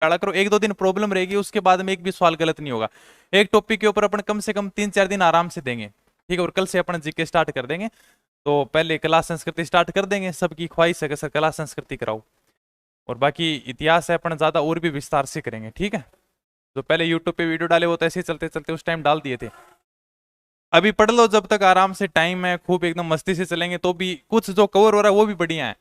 टाला करो, 1-2 दिन प्रॉब्लम रहेगी, उसके बाद में एक भी सवाल गलत नहीं होगा। एक टॉपिक के ऊपर अपन कम से कम 3-4 दिन आराम से देंगे, ठीक है। और कल से अपन जीके स्टार्ट कर देंगे। तो पहले कला संस्कृति स्टार्ट कर देंगे, सबकी ख्वाहिश है कि सर कला संस्कृति कराओ। और बाकी इतिहास है अपन ज्यादा और भी विस्तार से करेंगे, ठीक है। जो पहले यूट्यूब पे वीडियो डाले वो तो ऐसे ही चलते चलते उस टाइम डाल दिए थे। अभी पढ़ लो जब तक आराम से टाइम है, खूब एकदम मस्ती से चलेंगे तो भी कुछ जो कवर हो रहा है वो भी बढ़िया है।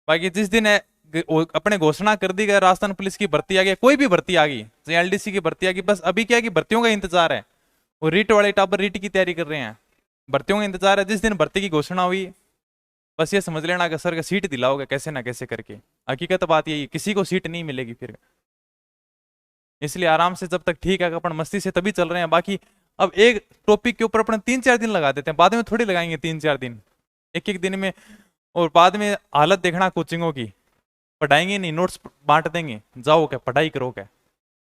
बाकी जिस दिन है अपने घोषणा कर दी गई, राजस्थान पुलिस की भर्ती आ गई, कोई भी भर्ती आ गई, एलडीसी की भर्ती आ गई, बस अभी क्या है कि भर्तियों का इंतजार है। वो रीट वाले टाबर रीट की तैयारी कर रहे हैं, भर्तियों का इंतजार है। जिस दिन भर्ती की घोषणा हुई बस ये समझ लेना कि सर का सीट दिलाओगे कैसे ना कैसे करके। हकीकत बात यही है, किसी को सीट नहीं मिलेगी फिर। इसलिए आराम से जब तक ठीक है अपन मस्ती से तभी चल रहे हैं। बाकी अब एक टॉपिक के ऊपर अपन 3-4 दिन लगा देते हैं, बाद में थोड़ी लगाएंगे 3-4 दिन एक एक दिन में। और बाद में हालत देखना कोचिंगों की, पढ़ाएंगे नहीं, नोट्स बांट देंगे, जाओ क्या पढ़ाई करो, क्या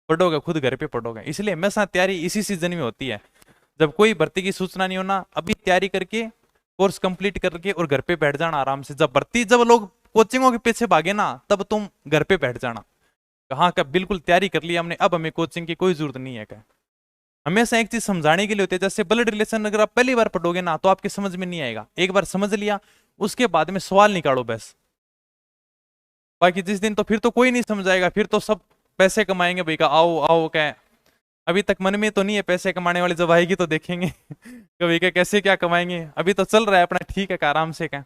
पढ़ोगे खुद घर पे पढ़ोगे। इसलिए हमेशा तैयारी इसी सीजन में होती है, जब कोई भर्ती की सूचना नहीं होना, अभी तैयारी करके कोर्स कंप्लीट करके और घर पे बैठ जाना आराम से। जब लोग कोचिंगों के पीछे भागे ना, तब तुम घर पे बैठ जाना, कहाँ का बिल्कुल तैयारी कर लिया हमने, अब हमें कोचिंग की कोई जरूरत नहीं है। क्या हमेशा एक चीज समझाने के लिए होती है, जैसे ब्लड रिलेशन अगर आप पहली बार पढ़ोगे ना तो आपके समझ में नहीं आएगा, एक बार समझ लिया उसके बाद में सवाल निकालो बस। बाकी जिस दिन तो फिर तो कोई नहीं समझाएगा, फिर तो सब पैसे कमाएंगे भाई का, आओ आओ क्या है। अभी तक मन में तो नहीं है पैसे कमाने वाली, जब आएगी तो देखेंगे कभी क्या कैसे क्या कमाएंगे। अभी तो चल रहा है अपना ठीक है, आराम से क्या।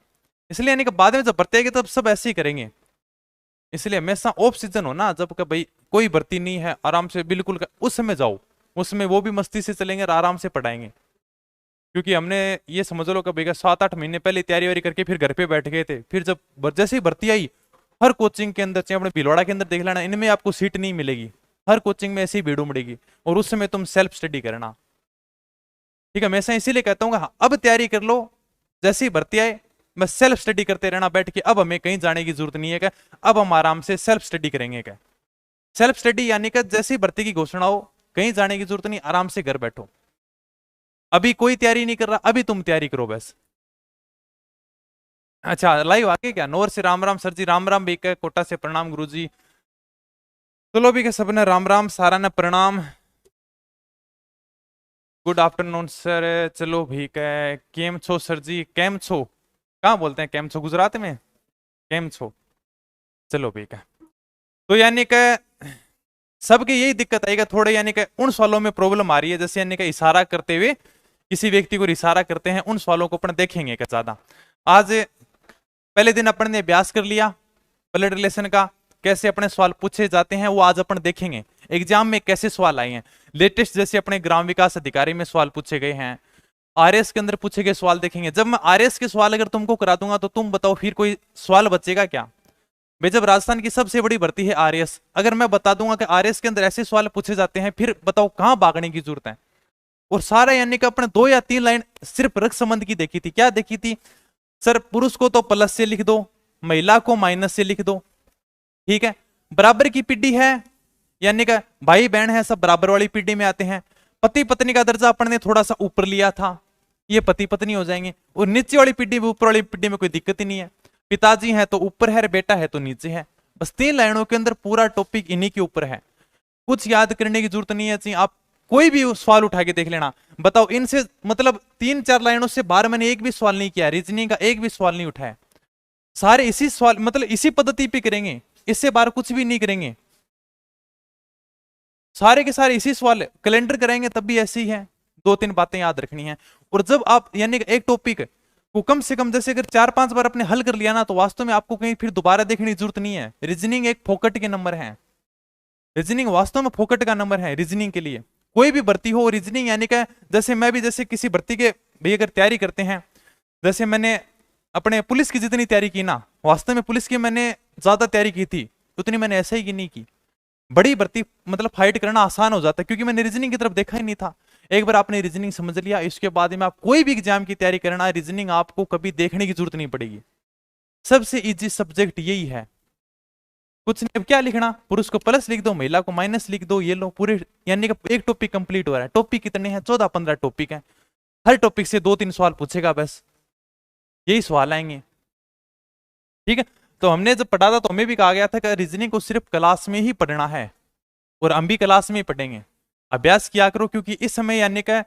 इसलिए यानी कि बाद में जब भर्ती आएगी तब सब ऐसे ही करेंगे। इसलिए हमेशा ऑफ सीजन हो ना, जब का भाई कोई भर्ती नहीं है, आराम से बिल्कुल उस समय जाओ, उसमें वो भी मस्ती से चलेंगे और आराम से पढ़ाएंगे। क्योंकि हमने ये समझ लो कि भैया 7-8 महीने पहले तैयारी वारी करके फिर घर पे बैठ गए थे, फिर जब जैसे ही भर्ती आई, हर कोचिंग के अंदर, चाहे अपने भिलवाड़ा के अंदर देख लेना, इनमें आपको सीट नहीं मिलेगी, हर कोचिंग में ऐसी भीड़ उमड़ेगी। और उस समय तुम सेल्फ स्टडी करना, ठीक है। मैं ऐसा इसीलिए कहता हूँ अब तैयारी कर लो, जैसे ही भर्ती आए मैं सेल्फ स्टडी करते रहना बैठ के। अब हमें कहीं जाने की जरूरत नहीं है क्या, अब हम आराम से सेल्फ स्टडी करेंगे क्या। सेल्फ स्टडी यानी कि जैसे ही भर्ती की घोषणा हो, कहीं जाने की जरूरत नहीं, आराम से घर बैठो। अभी कोई तैयारी नहीं कर रहा, अभी तुम तैयारी करो बस। अच्छा लाइव आके क्या, नोर से राम राम सर जी, राम राम भी, कोटा से प्रणाम गुरु जी। चलो भी के सबने राम राम, सारा ने प्रणाम, गुड आफ्टरनून सर। चलो भी कह केम छो सर जी, केम छो कहाँ बोलते हैं, केम छो गुजरात में, केम छो। चलो भी कह तो यानी कि सबके यही दिक्कत आएगा थोड़े, यानी कि उन सवालों में प्रॉब्लम आ रही है, जैसे यानी कि इशारा करते हुए किसी व्यक्ति को इशारा करते हैं, उन सवालों को अपन देखेंगे क्या ज्यादा। आज पहले दिन अपन ने अभ्यास कर लिया ब्लड रिलेशन का, कैसे अपने सवाल पूछे जाते हैं वो आज अपन देखेंगे। एग्जाम में कैसे सवाल आए हैं लेटेस्ट, जैसे अपने ग्राम विकास अधिकारी में सवाल पूछे गए हैं, आरएस के अंदर पूछे गए सवाल देखेंगे। जब मैं आरएस के सवाल अगर तुमको करा दूंगा तो तुम बताओ फिर कोई सवाल बचेगा क्या भाई। जब राजस्थान की सबसे बड़ी भर्ती है आरएस, अगर मैं बता दूंगा कि आरएस के अंदर ऐसे सवाल पूछे जाते हैं, फिर बताओ कहां भागने की जरूरत है। और सारा यानी कि अपने 2 या 3 लाइन सिर्फ रक्त संबंध की देखी थी। क्या देखी थी सर, पुरुष को तो प्लस से लिख दो, महिला को माइनस से लिख दो, ठीक है। बराबर की पीढ़ी है, यानी कि भाई बहन है सब बराबर वाली पीढ़ी में आते हैं। पति पत्नी का दर्जा अपन ने थोड़ा सा ऊपर लिया था, ये पति पत्नी हो जाएंगे। और नीचे वाली पीढ़ी में, ऊपर वाली पीढ़ी में कोई दिक्कत ही नहीं है, पिताजी है तो ऊपर है, बेटा है तो नीचे है। बस 3 लाइनों के अंदर पूरा टॉपिक इन्हीं के ऊपर है, कुछ याद करने की जरूरत नहीं है। चाहिए आप कोई भी सवाल उठा के देख लेना, बताओ इनसे मतलब 3-4 लाइनों से बाहर मैंने एक भी सवाल नहीं किया, रीजनिंग का एक भी सवाल नहीं उठाया। सारे इसी सवाल मतलब इसी पद्धति पे करेंगे, इससे बाहर कुछ भी नहीं करेंगे। सारे के सारे इसी सवाल कैलेंडर कराएंगे तब भी ऐसी ही है, 2-3 बातें याद रखनी है। और जब आप यानी एक टॉपिक को कम से कम जैसे अगर 4-5 बार अपने हल कर लिया ना, तो वास्तव में आपको कहीं फिर दोबारा देखने की जरूरत नहीं है। रीजनिंग एक फोकट के नंबर है, रीजनिंग वास्तव में फोकट का नंबर है। रीजनिंग के लिए कोई भी भर्ती हो, रीजनिंग यानी कि जैसे मैं भी जैसे किसी भर्ती के भाई अगर तैयारी करते हैं, जैसे मैंने अपने पुलिस की जितनी तैयारी की ना, वास्तव में पुलिस की मैंने ज्यादा तैयारी की थी, उतनी मैंने ऐसे ही की नहीं की। बड़ी भर्ती मतलब फाइट करना आसान हो जाता है, क्योंकि मैंने रीजनिंग की तरफ देखा ही नहीं था। एक बार आपने रीजनिंग समझ लिया, इसके बाद में आप कोई भी एग्जाम की तैयारी करना, रीजनिंग आपको कभी देखने की जरूरत नहीं पड़ेगी। सबसे इजी सब्जेक्ट यही है। कुछ नहीं, अब क्या लिखना, पुरुष को प्लस लिख दो, महिला को माइनस लिख दो, ये लो पूरे यानी कि एक टॉपिक कंप्लीट हो रहा है। टॉपिक कितने हैं, 14-15 टॉपिक हैं, हर टॉपिक से 2-3 सवाल पूछेगा, बस यही सवाल आएंगे, ठीक है। तो हमने जब पढ़ा था तो हमें भी कहा गया था कि रीजनिंग को सिर्फ क्लास में ही पढ़ना है, और हम भी क्लास में ही पढ़ेंगे। अभ्यास किया करो, क्योंकि इस समय यानी का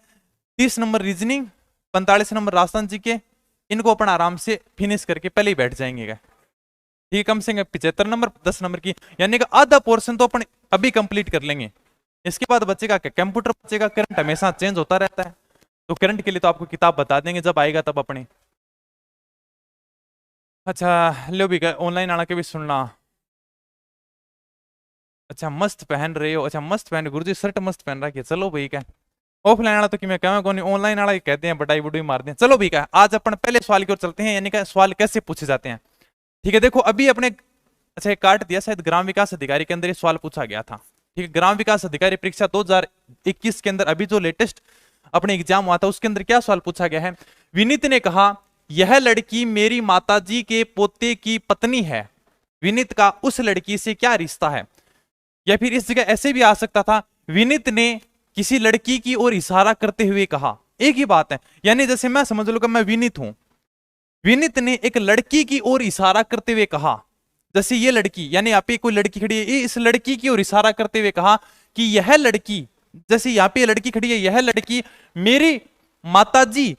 30 नंबर रीजनिंग, 45 नंबर राजस्थान जी के, इनको अपन आराम से फिनिश करके पहले ही बैठ जाएंगे। ठीक है, कम से कम 75 नंबर 10 नंबर की, यानी कि आधा पोर्शन तो अपन अभी कंप्लीट कर लेंगे। इसके बाद बचेगा क्या, कंप्यूटर बचेगा। करंट हमेशा चेंज होता रहता है, तो करंट के लिए तो आपको किताब बता देंगे जब आएगा तब अपने। अच्छा लो भी ऑनलाइन आना के भी सुनना। अच्छा मस्त पहन रहे हो, अच्छा मस्त पहन, गुरुजी शर्ट मस्त पहन रखी है। चलो भाई क्या ऑफलाइन वाला तो कि मैं कहूँ कौन, ऑनलाइन वाला ही कहते हैं, बटाई बुटाई मारते हैं। चलो भी क्या, आज अपन पहले सवाल की ओर चलते हैं, यानी कि सवाल कैसे पूछे जाते हैं। ठीक है, देखो अभी अपने, अच्छा एक काट दिया शायद, ग्राम विकास अधिकारी के अंदर ये सवाल पूछा गया था। ठीक है, ग्राम विकास अधिकारी परीक्षा 2021 के अंदर अभी जो लेटेस्ट अपने एग्जाम हुआ था उसके अंदर क्या सवाल पूछा गया है। विनीत ने कहा यह लड़की मेरी माताजी के पोते की पत्नी है, विनीत का उस लड़की से क्या रिश्ता है। या फिर इस जगह ऐसे भी आ सकता था, विनीत ने किसी लड़की की ओर इशारा करते हुए कहा। एक ही बात है, यानी जैसे मैं समझ लूंगा मैं विनीत हूं, विनीत ने एक लड़की की ओर इशारा करते हुए कहा, जैसे ये लड़की, यानी यहाँ पे कोई लड़की खड़ी है, इस लड़की की ओर इशारा करते हुए कहा कि यह लड़की, जैसे यहाँ पे लड़की खड़ी है, यह लड़की मेरी माताजी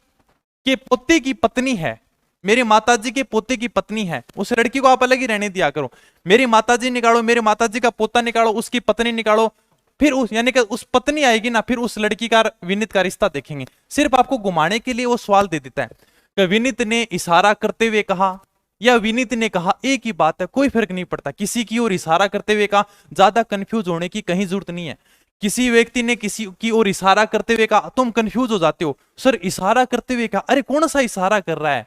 के पोते की पत्नी है, मेरी माताजी के पोते की पत्नी है। उस लड़की को आप अलग ही रहने दिया करो, मेरी माताजी निकालो, मेरे माताजी का पोता निकालो, उसकी पत्नी निकालो, फिर उस यानी कि उस पत्नी आएगी ना, फिर उस लड़की का विनीत का रिश्ता देखेंगे। सिर्फ आपको घुमाने के लिए वो सवाल दे देता है कि विनीत ने इशारा करते हुए कहा या विनीत ने कहा, एक ही बात है, कोई फर्क नहीं पड़ता। किसी की ओर इशारा करते हुए कहा, ज्यादा कंफ्यूज होने की कहीं जरूरत नहीं है। किसी व्यक्ति ने किसी की ओर इशारा करते हुए कहा, तुम कंफ्यूज हो जाते हो, सर इशारा करते हुए कहा, अरे कौन सा इशारा कर रहा है,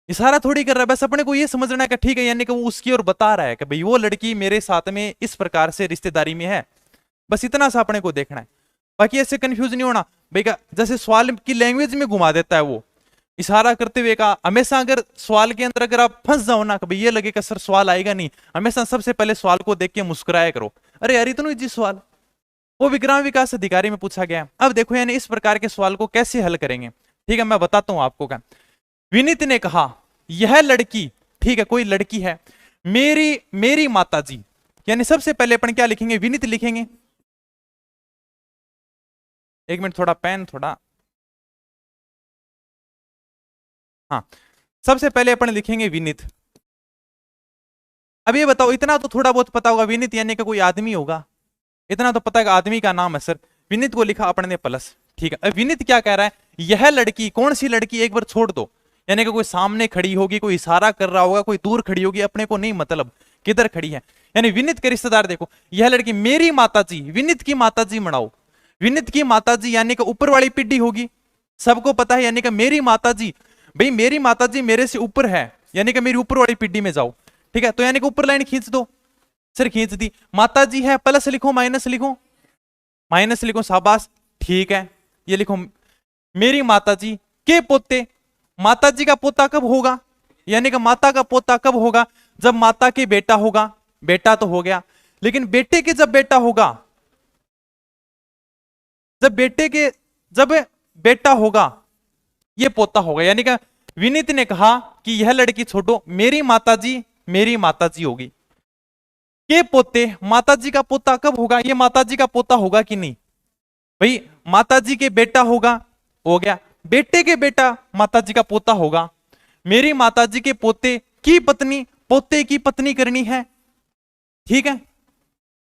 इशारा थोड़ी कर रहा है, बस अपने को ये समझना है कि ठीक है, यानी कि वो उसकी ओर बता रहा है कि भाई वो लड़की मेरे साथ में इस प्रकार से रिश्तेदारी में है, बस इतना सा अपने को देखना है। बाकी ऐसे कंफ्यूज नहीं होना भाई का, जैसे सवाल की लैंग्वेज में घुमा देता है वो, इशारा करते हुए का। हमेशा अगर सवाल के अंदर अगर आप फंस जाओ ना, कभी ये लगे कि सर सवाल आएगा नहीं, हमेशा सबसे पहले सवाल को देख के मुस्कुराया करो, अरे यार इतना इजी सवाल, वो भी ग्राम विकास अधिकारी में पूछा गया। अब देखो यानी इस प्रकार के सवाल को कैसे हल करेंगे, ठीक है मैं बताता हूं आपको। क्या विनीत ने कहा यह लड़की, ठीक है कोई लड़की है, मेरी माताजी, यानी सबसे पहले अपन क्या लिखेंगे, विनीत लिखेंगे। एक मिनट, थोड़ा पेन थोड़ा, हाँ सबसे पहले अपन लिखेंगे विनीत। अब ये बताओ, इतना तो थोड़ा बहुत पता होगा, विनीत यानी कि कोई आदमी होगा, इतना तो पता है, आदमी का नाम है सर। विनीत को लिखा अपन ने प्लस, ठीक है। अब विनीत क्या कह रहा है, यह लड़की, कौन सी लड़की, एक बार छोड़ दो, यानी कि कोई सामने खड़ी होगी, कोई इशारा कर रहा होगा, कोई दूर खड़ी होगी, अपने को नहीं मतलब किधर खड़ी है। यानी विनीत के रिश्तेदार देखो, यह लड़की मेरी माताजी, विनीत की माताजी मनाओ, विनीत की माताजी यानी कि ऊपर वाली पीढ़ी होगी, सबको पता है, यानी कि मेरी माताजी, भाई मेरी माताजी मेरे से ऊपर है, यानी कि मेरी ऊपर वाली पीढ़ी में जाओ, ठीक है। तो यानी कि ऊपर लाइन खींच दो, सर खींच दी। माताजी है, प्लस लिखो माइनस लिखो, माइनस लिखो, शाबाश ठीक है। ये लिखो मेरी माताजी के पोते, माताजी का पोता कब होगा, यानी कि माता का पोता कब होगा, जब माता के बेटा होगा, बेटा तो हो गया, लेकिन बेटे के जब बेटा होगा, जब बेटा होगा ये पोता होगा। यानी कि विनीत ने कहा कि यह लड़की छोड़ो, मेरी माताजी होगी, के पोते, माताजी का पोता कब होगा, ये माताजी का पोता होगा कि नहीं, भाई माताजी के बेटा होगा, हो गया, बेटे के बेटा माताजी का पोता होगा, मेरी माताजी के पोते की पत्नी, पोते की पत्नी करनी है, ठीक है।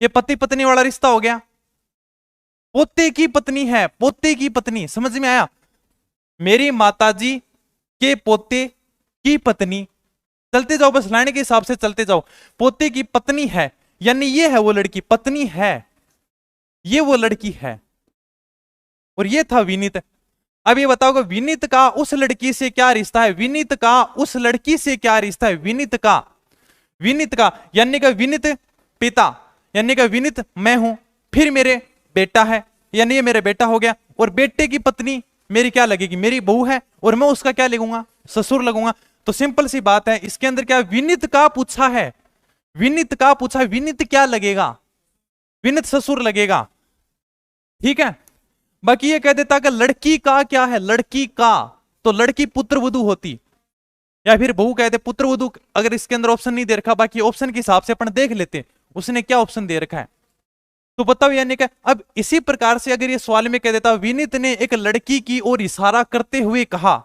ये पति पत्नी वाला रिश्ता हो गया, पोते की पत्नी है, पोते की पत्नी, समझ में आया, मेरी माताजी के पोते की पत्नी, चलते जाओ बस लाइन के हिसाब से चलते जाओ, पोते की पत्नी है, यानी ये है वो लड़की, पत्नी है, ये वो लड़की है, और ये था विनीत। अब ये बताओ विनीत का उस लड़की से क्या रिश्ता है, विनीत का उस लड़की से क्या रिश्ता है, विनीत का यानी कि विनीत पिता, यानी कि विनीत मैं हूं, फिर मेरे बेटा है, यानी ये मेरा बेटा हो गया, और बेटे की पत्नी मेरी क्या लगेगी, मेरी बहू है, और मैं उसका क्या लगूंगा, ससुर लगूंगा। तो सिंपल सी बात है, इसके अंदर क्या विनीत का पूछा है, विनीत का पूछा, विनीत क्या लगेगा, विनीत ससुर लगेगा, ठीक है। बाकी ये कह देता कि लड़की का क्या है, लड़की का, तो लड़की पुत्र वधू होती, या फिर बहु कहते पुत्र वधु, अगर इसके अंदर ऑप्शन नहीं दे रखा, बाकी ऑप्शन के हिसाब से अपन देख लेते उसने क्या ऑप्शन दे रखा है, तो बताओ यानी क्या। अब इसी प्रकार से अगर ये सवाल में कह देता विनीत ने एक लड़की की ओर इशारा करते हुए कहा,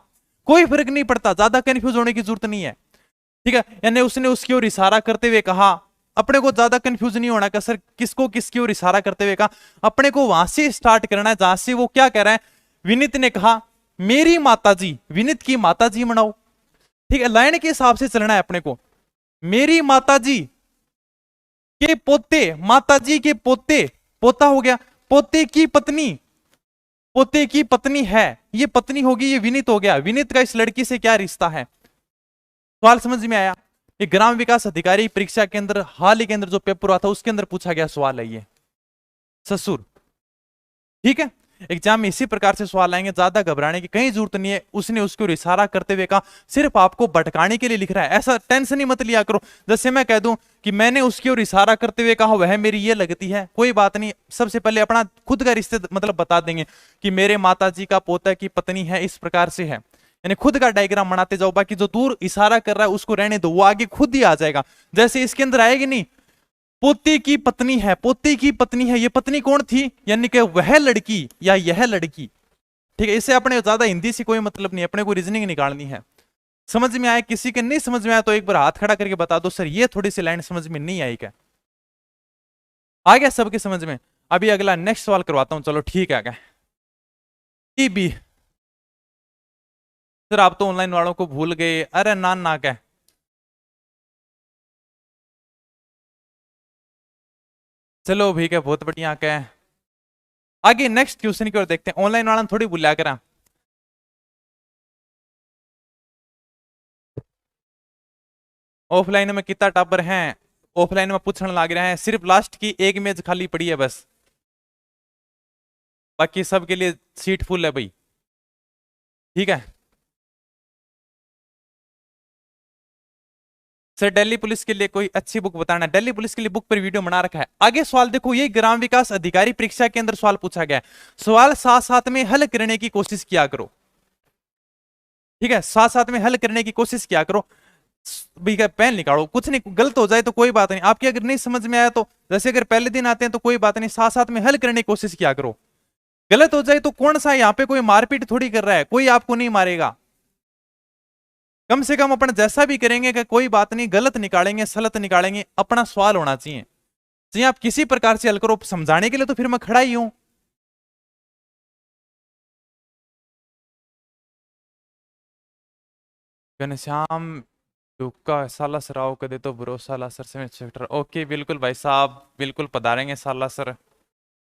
कोई फर्क नहीं पड़ता, ज्यादा कंफ्यूज होने की जरूरत नहीं है, ठीक है। यानी उसने उसकी ओर इशारा करते हुए कहा, अपने को ज्यादा कंफ्यूज नहीं होना कि सर किसको किसकी ओर इशारा करते हुए कहा, अपने को वहां से स्टार्ट करना है जहां से वो क्या कह रहा है। विनीत ने कहा मेरी माताजी, विनीत की माताजी मनाओ, ठीक है, लाइन के हिसाब से चलना है अपने को। मेरी माताजी के पोते, माताजी के पोते, पोता हो गया, पोते की पत्नी, पोते की पत्नी है, ये पत्नी होगी, ये विनीत हो गया, विनीत का इस लड़की से क्या रिश्ता है। सवाल समझ में आया। ये ग्राम विकास अधिकारी परीक्षा के अंदर हाल ही के अंदर जो पेपर हुआ था उसके अंदर पूछा गया सवाल है ये ससुर, ठीक है। एग्जाम में इसी प्रकार से सवाल आएंगे, ज्यादा घबराने की कहीं जरूरत नहीं है। उसने उसके ऊपर इशारा करते हुए कहा, सिर्फ आपको भटकाने के लिए लिख रहा है, ऐसा टेंशन ही मत लिया करो। जैसे मैं कह दूं कि मैंने उसकी ओर इशारा करते हुए कहा वह मेरी ये लगती है, कोई बात नहीं, सबसे पहले अपना खुद का रिश्ते मतलब बता देंगे कि मेरे माताजी का पोता की पत्नी है, इस प्रकार से है, यानी खुद का डायग्राम बनाते जाओ। बाकी जो दूर इशारा कर रहा है उसको रहने दो, वो आगे खुद ही आ जाएगा। जैसे इसके अंदर आएगी नहीं, पोते की पत्नी है, पोते की पत्नी है, ये पत्नी कौन थी, यानी कि वह लड़की या यह लड़की, ठीक है। इससे अपने ज्यादा हिंदी से कोई मतलब नहीं, अपने को रीजनिंग निकालनी है। समझ में आया, किसी के नहीं समझ में आया तो एक बार हाथ खड़ा करके बता दो सर ये थोड़ी सी लाइन समझ में नहीं आई क्या। आ गया सबके समझ में। अभी अगला नेक्स्ट सवाल करवाता हूं, चलो ठीक है। क्या बी, सर आप तो ऑनलाइन वालों को भूल गए, अरे ना क्या, चलो ठीक है, बहुत बढ़िया। क्या आगे नेक्स्ट क्वेश्चन की ओर देखते हैं, ऑनलाइन वाला थोड़ी भूलिया करा। ऑफलाइन में कितना टाबर हैं, ऑफलाइन में पूछने लग रहे हैं, सिर्फ लास्ट की एक इमेज खाली पड़ी है बस, बाकी सबके लिए सीट फुल है भाई, ठीक है। सर दिल्ली पुलिस के लिए कोई अच्छी बुक बताना, दिल्ली पुलिस के लिए बुक पर वीडियो बना रखा है। आगे सवाल देखो, ये ग्राम विकास अधिकारी परीक्षा के अंदर सवाल पूछा गया है, सवाल साथ साथ में हल करने की कोशिश किया करो, ठीक है, साथ साथ में हल करने की कोशिश किया करो। भैया पेन निकालो, कुछ नहीं, गलत हो जाए तो कोई बात नहीं, आपकी अगर नहीं समझ में आया तो जैसे अगर पहले दिन आते हैं तो कोई बात नहीं, साथ साथ में हल करने की कोशिश किया करो। गलत हो जाए तो कौन सा यहाँ पे कोई मारपीट थोड़ी कर रहा है, कोई आपको नहीं मारेगा। कम से कम अपन जैसा भी करेंगे कि कोई बात नहीं, गलत निकालेंगे सलत निकालेंगे, अपना सवाल होना चाहिए। चाहिए आप किसी प्रकार से हल करो, समझाने के लिए तो फिर मैं खड़ा ही हूं। घनश्याम दुक्का साला सराव कर दे तो भरोसा ला सर से इंस्पेक्टर, ओके बिल्कुल भाई साहब, बिल्कुल पधारेंगे साला सर।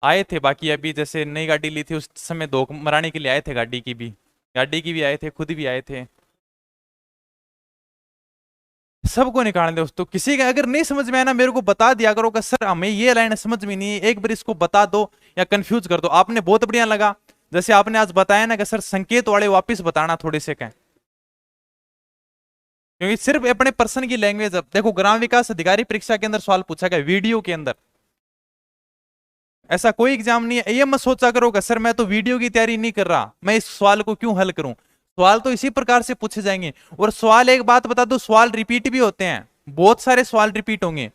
आए थे, बाकी अभी जैसे नई गाड़ी ली थी उस समय दो मराने के लिए आए थे, गाड़ी की भी आए थे, खुद भी आए थे। सबको निकालने दोस्तों, किसी का अगर नहीं समझ में आया ना मेरे को बता दिया करो कि सर हमें ये लाइन समझ में नहीं है, एक बार इसको बता दो या कंफ्यूज कर दो। आपने बहुत बढ़िया लगा, जैसे आपने आज बताया ना कि सर संकेत वाले वापस बताना थोड़े से कहें, क्योंकि सिर्फ अपने पर्सन की लैंग्वेज। अब देखो ग्राम विकास अधिकारी परीक्षा के अंदर सवाल पूछा गया वीडियो के अंदर, ऐसा कोई एग्जाम नहीं है। ये मत सोचा करो कि सर मैं तो वीडियो की तैयारी नहीं कर रहा, मैं इस सवाल को क्यों हल करूं। सवाल तो इसी प्रकार से पूछे जाएंगे। और सवाल एक बात बता दो, सवाल रिपीट भी होते हैं, बहुत सारे सवाल रिपीट होंगे।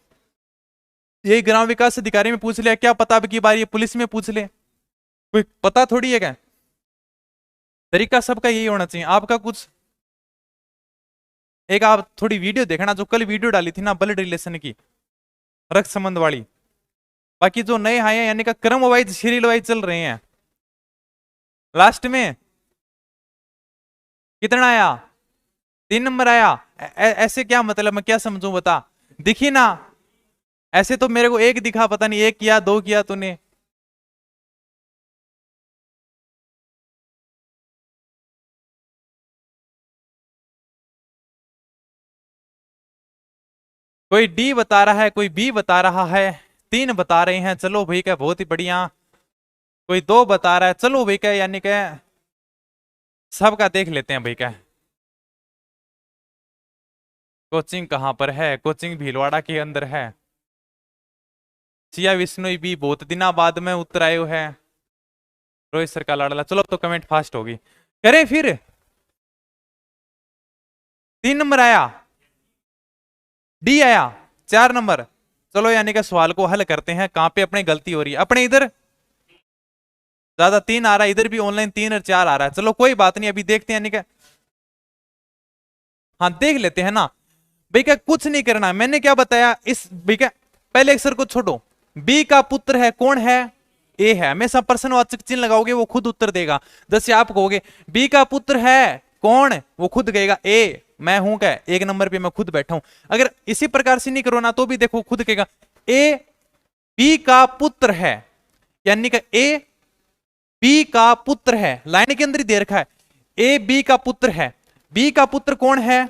ये ग्राम विकास अधिकारी में पूछ लिया, क्या पता अब की बार ये पुलिस में पूछ ले, कोई पता थोड़ी है क्या। तरीका सबका यही होना चाहिए। आपका कुछ एक आप थोड़ी वीडियो देखना, जो कल वीडियो डाली थी ना ब्लड रिलेशन की, रक्त संबंध वाली। बाकी जो नए आए हैं यानी का क्रम वाइज सीरियल वाइज चल रहे हैं। लास्ट में कितना आया, 3 नंबर आया। ऐसे क्या मतलब, मैं क्या समझूं बता, दिखी ना। ऐसे तो मेरे को एक दिखा, पता नहीं एक किया दो किया तूने। कोई डी बता रहा है, कोई बी बता रहा है, 3 बता रहे हैं, चलो भाई क्या बहुत ही बढ़िया। कोई 2 बता रहा है, चलो भाई क्या, यानी क्या सबका देख लेते हैं भाई क्या। कोचिंग कहाँ पर है, कोचिंग भीलवाड़ा के अंदर है। सिया विष्णु भी बहुत दिना बाद में उतर आयो है। रोहित सर का लाडला, चलो तो कमेंट फास्ट होगी, करें फिर। 3 नंबर आया, डी आया 4 नंबर। चलो यानी कि सवाल को हल करते हैं, कहां पे अपने गलती हो रही है। अपने इधर ज्यादा 3 आ रहा है, इधर भी ऑनलाइन 3 और 4 आ रहा है। चलो कोई बात नहीं, अभी देखते हैं यानी कि, हाँ देख लेते हैं ना। भाई क्या कुछ नहीं करना, मैंने क्या बताया इस भाई क्या, पहले अक्षर को छोड़ो। बी का पुत्र है कौन है, ए है। हमेशा प्रश्नवाचक चिन्ह लगाओगे वो खुद उत्तर देगा। जैसे आप कहोगे बी का पुत्र है कौन, वो खुद कहेगा ए, मैं हूं क्या, 1 नंबर पे मैं खुद बैठा हूं। अगर इसी प्रकार से नहीं करो ना तो भी देखो खुद कहेगा ए बी का पुत्र है, यानी कि ए बी का पुत्र है, लाइन के अंदर ही दे रखा है ए बी का पुत्र है। बी का पुत्र कौन है,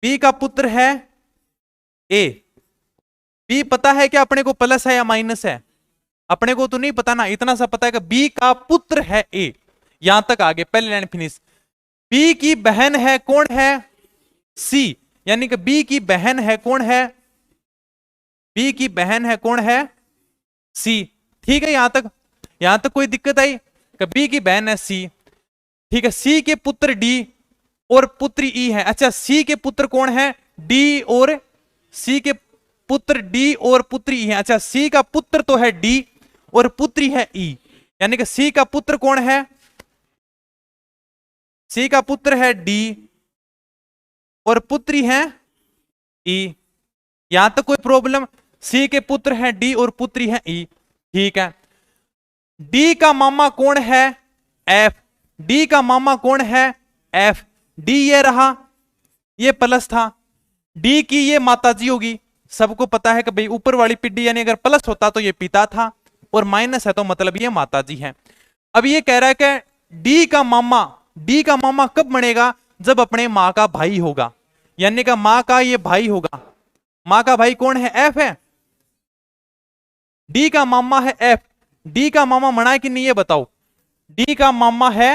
बी का पुत्र है ए। बी पता है क्या अपने को प्लस है या माइनस है, अपने को तो नहीं पता ना, इतना सा पता है कि बी का पुत्र है ए। यहां तक आगे पहले लाइन फिनिश। बी की बहन है कौन है, सी, यानी कि बी की बहन है कौन है, बी की बहन है कौन है, सी। ठीक है, यहां तक कोई दिक्कत आई कि बी की बहन है सी। ठीक है, सी के पुत्र डी और पुत्री ई है। अच्छा, सी के पुत्र कौन है, डी, और सी के पुत्र डी और पुत्री ई है। अच्छा, सी का पुत्र तो है डी और पुत्री है ई, यानी कि सी का पुत्र कौन है, सी का पुत्र है डी और पुत्री है ई। यहां तक कोई प्रॉब्लम, सी के पुत्र है डी और पुत्री है ई। ठीक है, डी का मामा कौन है, एफ। डी का मामा कौन है, एफ। डी ये रहा, ये प्लस था। डी की ये माताजी होगी, सबको पता है कि भाई ऊपर वाली पिड्डी यानी अगर प्लस होता तो ये पिता था और माइनस है तो मतलब ये माताजी है। अब ये कह रहा है कि डी का मामा कब बनेगा, जब अपने माँ का भाई होगा, यानी कि माँ का ये भाई होगा। माँ का भाई कौन है, एफ है। डी का मामा है एफ। डी का मामा मना है कि नहीं ये बताओ, डी का मामा है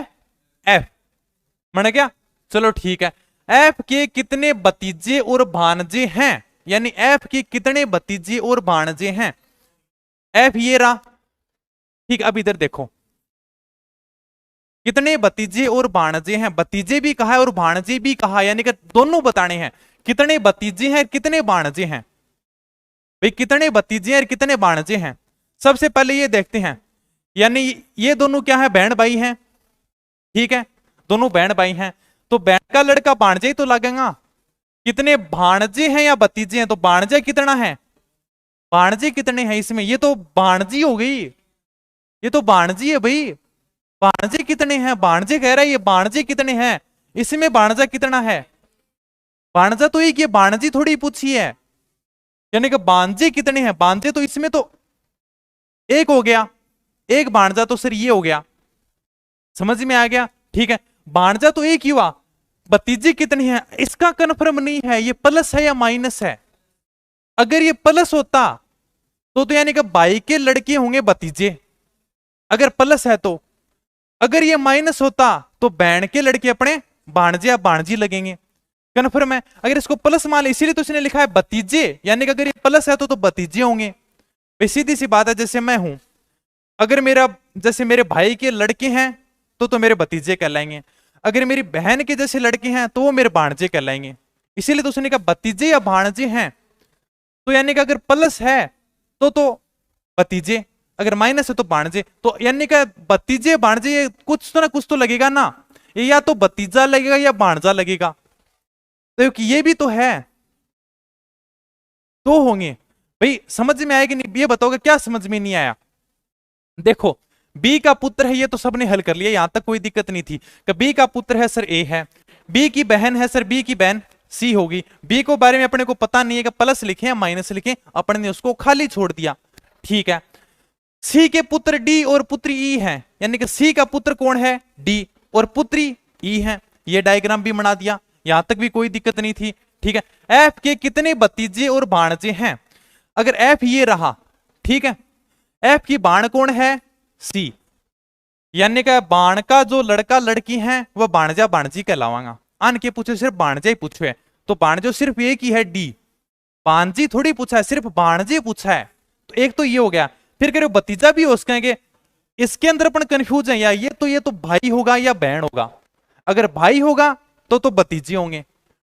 एफ, मना क्या। चलो ठीक है, एफ के कितने भतीजे और भांजे हैं, यानी एफ के कितने भतीजे और भांजे हैं। एफ ये रहा, ठीक। अब इधर देखो कितने भतीजे और भांजे हैं, भतीजे भी कहा है और भांजे भी कहा, यानी कि दोनों बताने हैं। कितने भतीजे हैं कितने भांजे हैं, भाई कितने भतीजे और कितने भांजे हैं। सबसे पहले ये देखते हैं, यानी ये दोनों क्या है, बहन भाई हैं। ठीक है, दोनों बहन भाई हैं, तो बहन का लड़का भांजे ही तो लगेगा। कितने भांजे हैं या भतीजे हैं, तो भांजा कितना है, भांजे कितने हैं इसमें, ये तो भांजी हो गई, ये तो भांजी है भाई। भांजे कितने हैं, भांजे कह रहा है, ये भांजे कितने हैं, इसमें भांजा कितना है, भांजा तो एक, ये भांजी थोड़ी पूछी है, यानी कि भांजे कितने हैं। भांजे तो इसमें तो एक हो गया, एक भांजा तो सिर ये हो गया, समझ में आ गया। ठीक है, भांजा तो एक ही हुआ, भतीजे कितने हैं इसका कंफर्म नहीं है, ये प्लस है या माइनस है। अगर ये प्लस होता तो यानी कि भाई के लड़के होंगे भतीजे, अगर प्लस है तो। अगर ये माइनस होता तो बहन के लड़के अपने भांजे या भांजी लगेंगे, कन्फर्म है। अगर इसको प्लस मान, इसीलिए तो इसने लिखा है भतीजे, यानी कि अगर ये प्लस है तो भतीजे होंगे। सीधी सी बात है, जैसे मैं हूं, अगर मेरा जैसे मेरे भाई के लड़के हैं तो मेरे भतीजे कहलाएंगे, अगर मेरी बहन के जैसे लड़के हैं तो वो मेरे भांजे कहलाएंगे। इसीलिए तो उसने कहा भतीजे या भांजे हैं, तो यानी कि अगर प्लस है तो भतीजे, अगर माइनस है तो भांजे। तो यानी कि भतीजे भांजे कुछ तो ना कुछ तो लगेगा ना, ये या तो भतीजा लगेगा या भांजा लगेगा, तो ये भी तो है, तो होंगे। भाई समझ में आएगी नहीं, ये बताओगे क्या समझ में नहीं आया। देखो बी का पुत्र है, ये तो सबने हल कर लिया, यहां तक कोई दिक्कत नहीं थी कि बी का पुत्र है सर ए है, बी की बहन है सर, बी की बहन सी होगी। बी को बारे में अपने को पता नहीं है कि प्लस लिखे या माइनस लिखे, अपने ने उसको खाली छोड़ दिया। ठीक है, सी के पुत्र डी और पुत्री ई है, यानी कि सी का पुत्र कौन है, डी, और पुत्री ई है। ये डायग्राम भी बना दिया, यहां तक भी कोई दिक्कत नहीं थी। ठीक है, एफ के कितने भतीजे और भांजे हैं, अगर एफ ये रहा, ठीक है, एफ की बाण कौन है, सी, यानी कि बाण का जो लड़का लड़की है वह भांजा भांजी कहलावांगा। आन के पूछे सिर्फ भांजा ही पूछे, तो भांजो सिर्फ एक ही है डी, भांजी थोड़ी पूछा है, सिर्फ भांजे पूछा है, तो एक तो ये हो गया। फिर कह रहे हो भतीजा भी हो सकेंगे, इसके अंदर अपन कंफ्यूज है, या ये तो भाई होगा या बहन होगा। अगर भाई होगा तो तो भतीजे होंगे,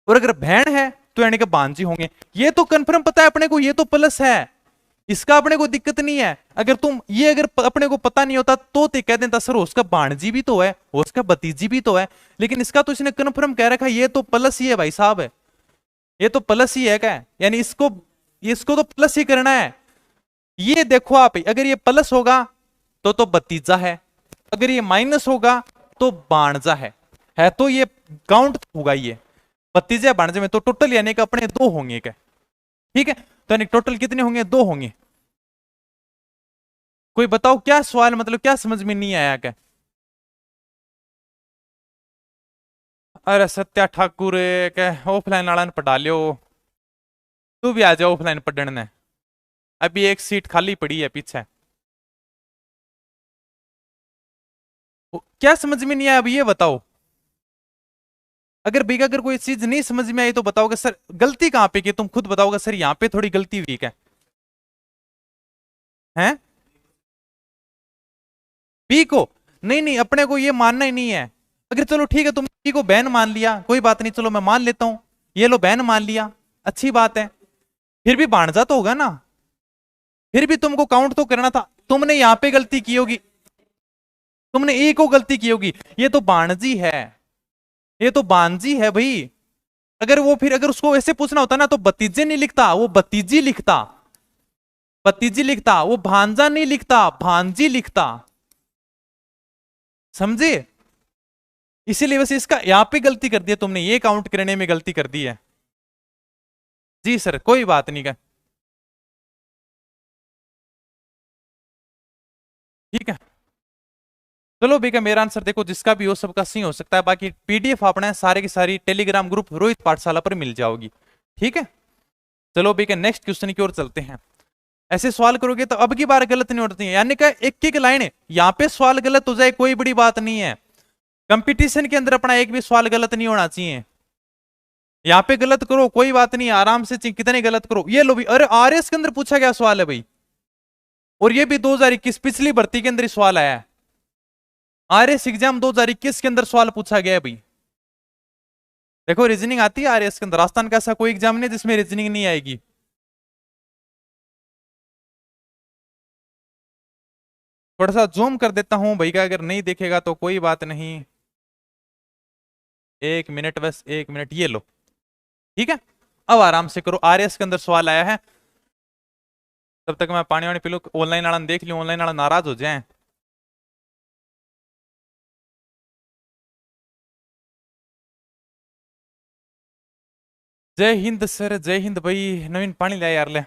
और अगर बहन है तो यानी कि भांजी होंगे। ये तो कंफर्म पता है अपने को, ये तो प्लस है, इसका अपने को दिक्कत नहीं है। अगर तुम ये अगर अपने को पता नहीं होता तो ते कह देता सर उसका भांजी भी तो है, उसका भतीजी भी तो है, लेकिन इसका तो इसने कंफर्म कह रखा ये तो प्लस ही है भाई साहब, है ये तो प्लस ही है क्या, यानी इसको इसको तो प्लस ही करना है। ये देखो आप, अगर ये प्लस होगा तो भतीजा है, अगर ये माइनस होगा तो भांजा है तो ये काउंट होगा, ये भतीजे भांजे में तो टोटल यानी कि अपने दो होंगे क्या, ठीक है। तो यानी टोटल कितने होंगे, दो होंगे। कोई बताओ क्या सवाल, मतलब क्या समझ में नहीं आया क्या। अरे सत्या ठाकुर क्या ऑफलाइन वाला पढ़ा लियो, तू भी आ जा ऑफलाइन पढ़ने, अभी एक सीट खाली पड़ी है पीछे। क्या समझ में नहीं आया अभी ये बताओ। अगर भैया अगर कोई चीज नहीं समझ में आई तो बताओगे सर गलती कहां पे की, तुम खुद बताओगे सर यहां पे थोड़ी गलती हुई क्या है। पी को नहीं नहीं अपने को ये मानना ही नहीं है। अगर चलो ठीक है तुम पी को बहन मान लिया, कोई बात नहीं, चलो मैं मान लेता हूं, ये लो बहन मान लिया, अच्छी बात है, फिर भी भाणजा तो होगा ना, फिर भी तुमको काउंट तो करना था, तुमने यहां पे गलती की होगी, तुमने ए को गलती की होगी, ये तो भाणजी है, ये तो बांजी है भाई। अगर वो फिर अगर उसको ऐसे पूछना होता ना तो भतीजे नहीं लिखता, वो भतीजी लिखता, भतीजी लिखता, वो भांजा नहीं लिखता, भांजी लिखता, समझे। इसीलिए बस इसका यहां पे गलती कर दी है तुमने, ये काउंट करने में गलती कर दी है। जी सर कोई बात नहीं का, ठीक है। चलो भैया मेरा आंसर देखो जिसका भी हो सबका सही हो सकता है, बाकी पीडीएफ अपने सारे की सारी टेलीग्राम ग्रुप रोहित पाठशाला पर मिल जाओगी, ठीक है। चलो भैया नेक्स्ट क्वेश्चन की ओर चलते हैं। ऐसे सवाल करोगे तो अब की बार गलत नहीं होती है, यानी कि एक एक लाइन यहाँ पे सवाल गलत हो जाए कोई बड़ी बात नहीं है, कंपटीशन के अंदर अपना एक भी सवाल गलत नहीं होना चाहिए। यहाँ पे गलत करो कोई बात नहीं, आराम से कितने गलत करो। ये लो भी, अरे आरएस के अंदर पूछा गया सवाल है भाई, और ये भी 2021 पिछली भर्ती के अंदर ही सवाल आया है, आरएस एग्जाम 2021 के अंदर सवाल पूछा गया है भाई। देखो रीजनिंग आती है आरएस के अंदर, राजस्थान का ऐसा कोई एग्जाम नहीं जिसमें रीजनिंग नहीं आएगी। थोड़ा सा जूम कर देता हूं भैया, अगर नहीं देखेगा तो कोई बात नहीं, एक मिनट बस एक मिनट, ये लो ठीक है। अब आराम से करो, आरएस के अंदर सवाल आया है, तब तक मैं पानी वानी पी लूं, ऑनलाइन वाला देख लियो, ऑनलाइन वाला नाराज हो जाए। जय हिंद सर, जय हिंद भाई, नवीन पानी ले यार ले।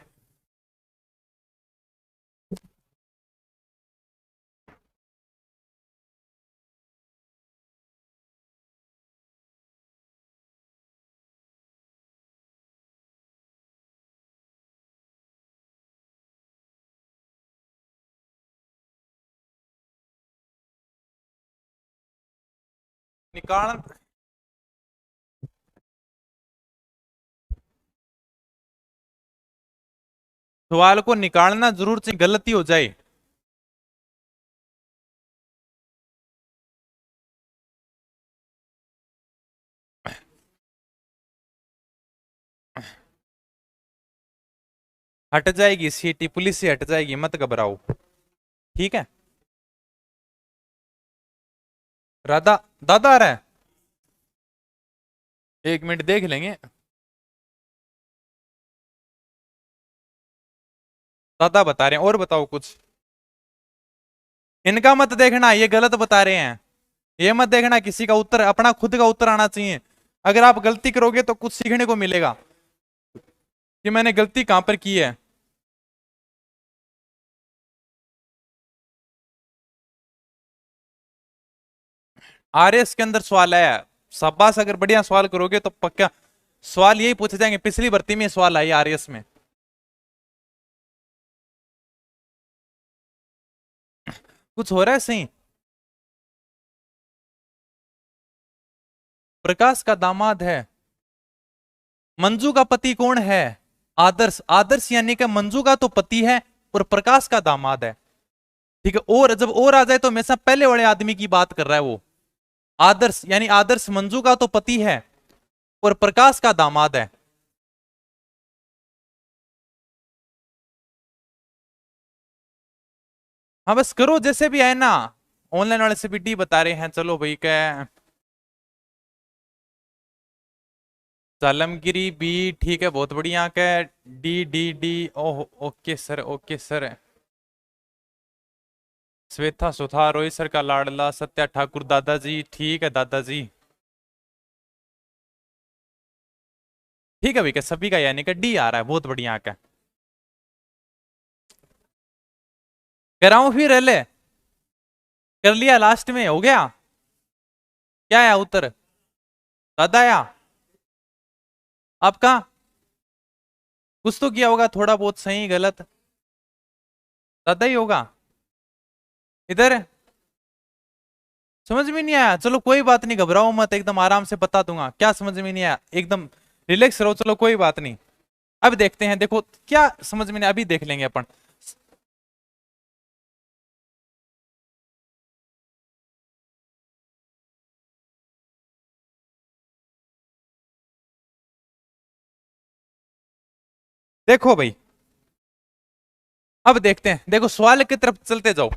निकाल सवाल को निकालना जरूर चाहिए, गलती हो जाए। हट जाएगी सीटी, पुलिस से हट जाएगी, मत घबराओ, ठीक है। राधा दादा आ रहा है, एक मिनट देख लेंगे। दादा बता रहे हैं, और बताओ कुछ। इनका मत देखना, ये गलत बता रहे हैं, ये मत देखना, किसी का उत्तर अपना खुद का उत्तर आना चाहिए। अगर आप गलती करोगे तो कुछ सीखने को मिलेगा कि मैंने गलती कहां पर की है। आरएस के अंदर सवाल है, शाबाश, अगर बढ़िया सवाल करोगे तो पक्का सवाल यही पूछे जाएंगे, पिछली भर्ती में सवाल आई आरएस में। कुछ हो रहा है सही। प्रकाश का दामाद है, मंजू का पति कौन है, आदर्श, आदर्श यानी कि मंजू का तो पति है और प्रकाश का दामाद है, ठीक है। और जब और आ जाए तो हमेशा पहले वाले आदमी की बात कर रहा है वो, आदर्श यानी आदर्श मंजू का तो पति है और प्रकाश का दामाद है। हाँ बस करो जैसे भी आए ना, ऑनलाइन वाले से भी डी बता रहे हैं, चलो भाई क्या। सालमगिरी बी, ठीक है बहुत बढ़िया क्या। D D D, oh okay sir, okay sir. Shweta Suthar, Rohit sir का लाडला सत्या ठाकुर, दादाजी ठीक है दादाजी। ठीक है भैया, सभी का यानी कि डी आ रहा है, बहुत बढ़िया का। कराऊं फिर ले, कर लिया लास्ट में, हो गया। क्या आया उत्तर? दादा आया आपका? कुछ तो किया होगा थोड़ा बहुत सही गलत, दादा ही होगा। इधर समझ में नहीं आया, चलो कोई बात नहीं, घबराओ मत, एकदम आराम से बता दूंगा। क्या समझ में नहीं आया? एकदम रिलैक्स रहो, चलो कोई बात नहीं। अब देखते हैं, देखो क्या समझ में नहीं, अभी देख लेंगे अपन। देखो भाई, अब देखते हैं, देखो सवाल की तरफ चलते जाओ।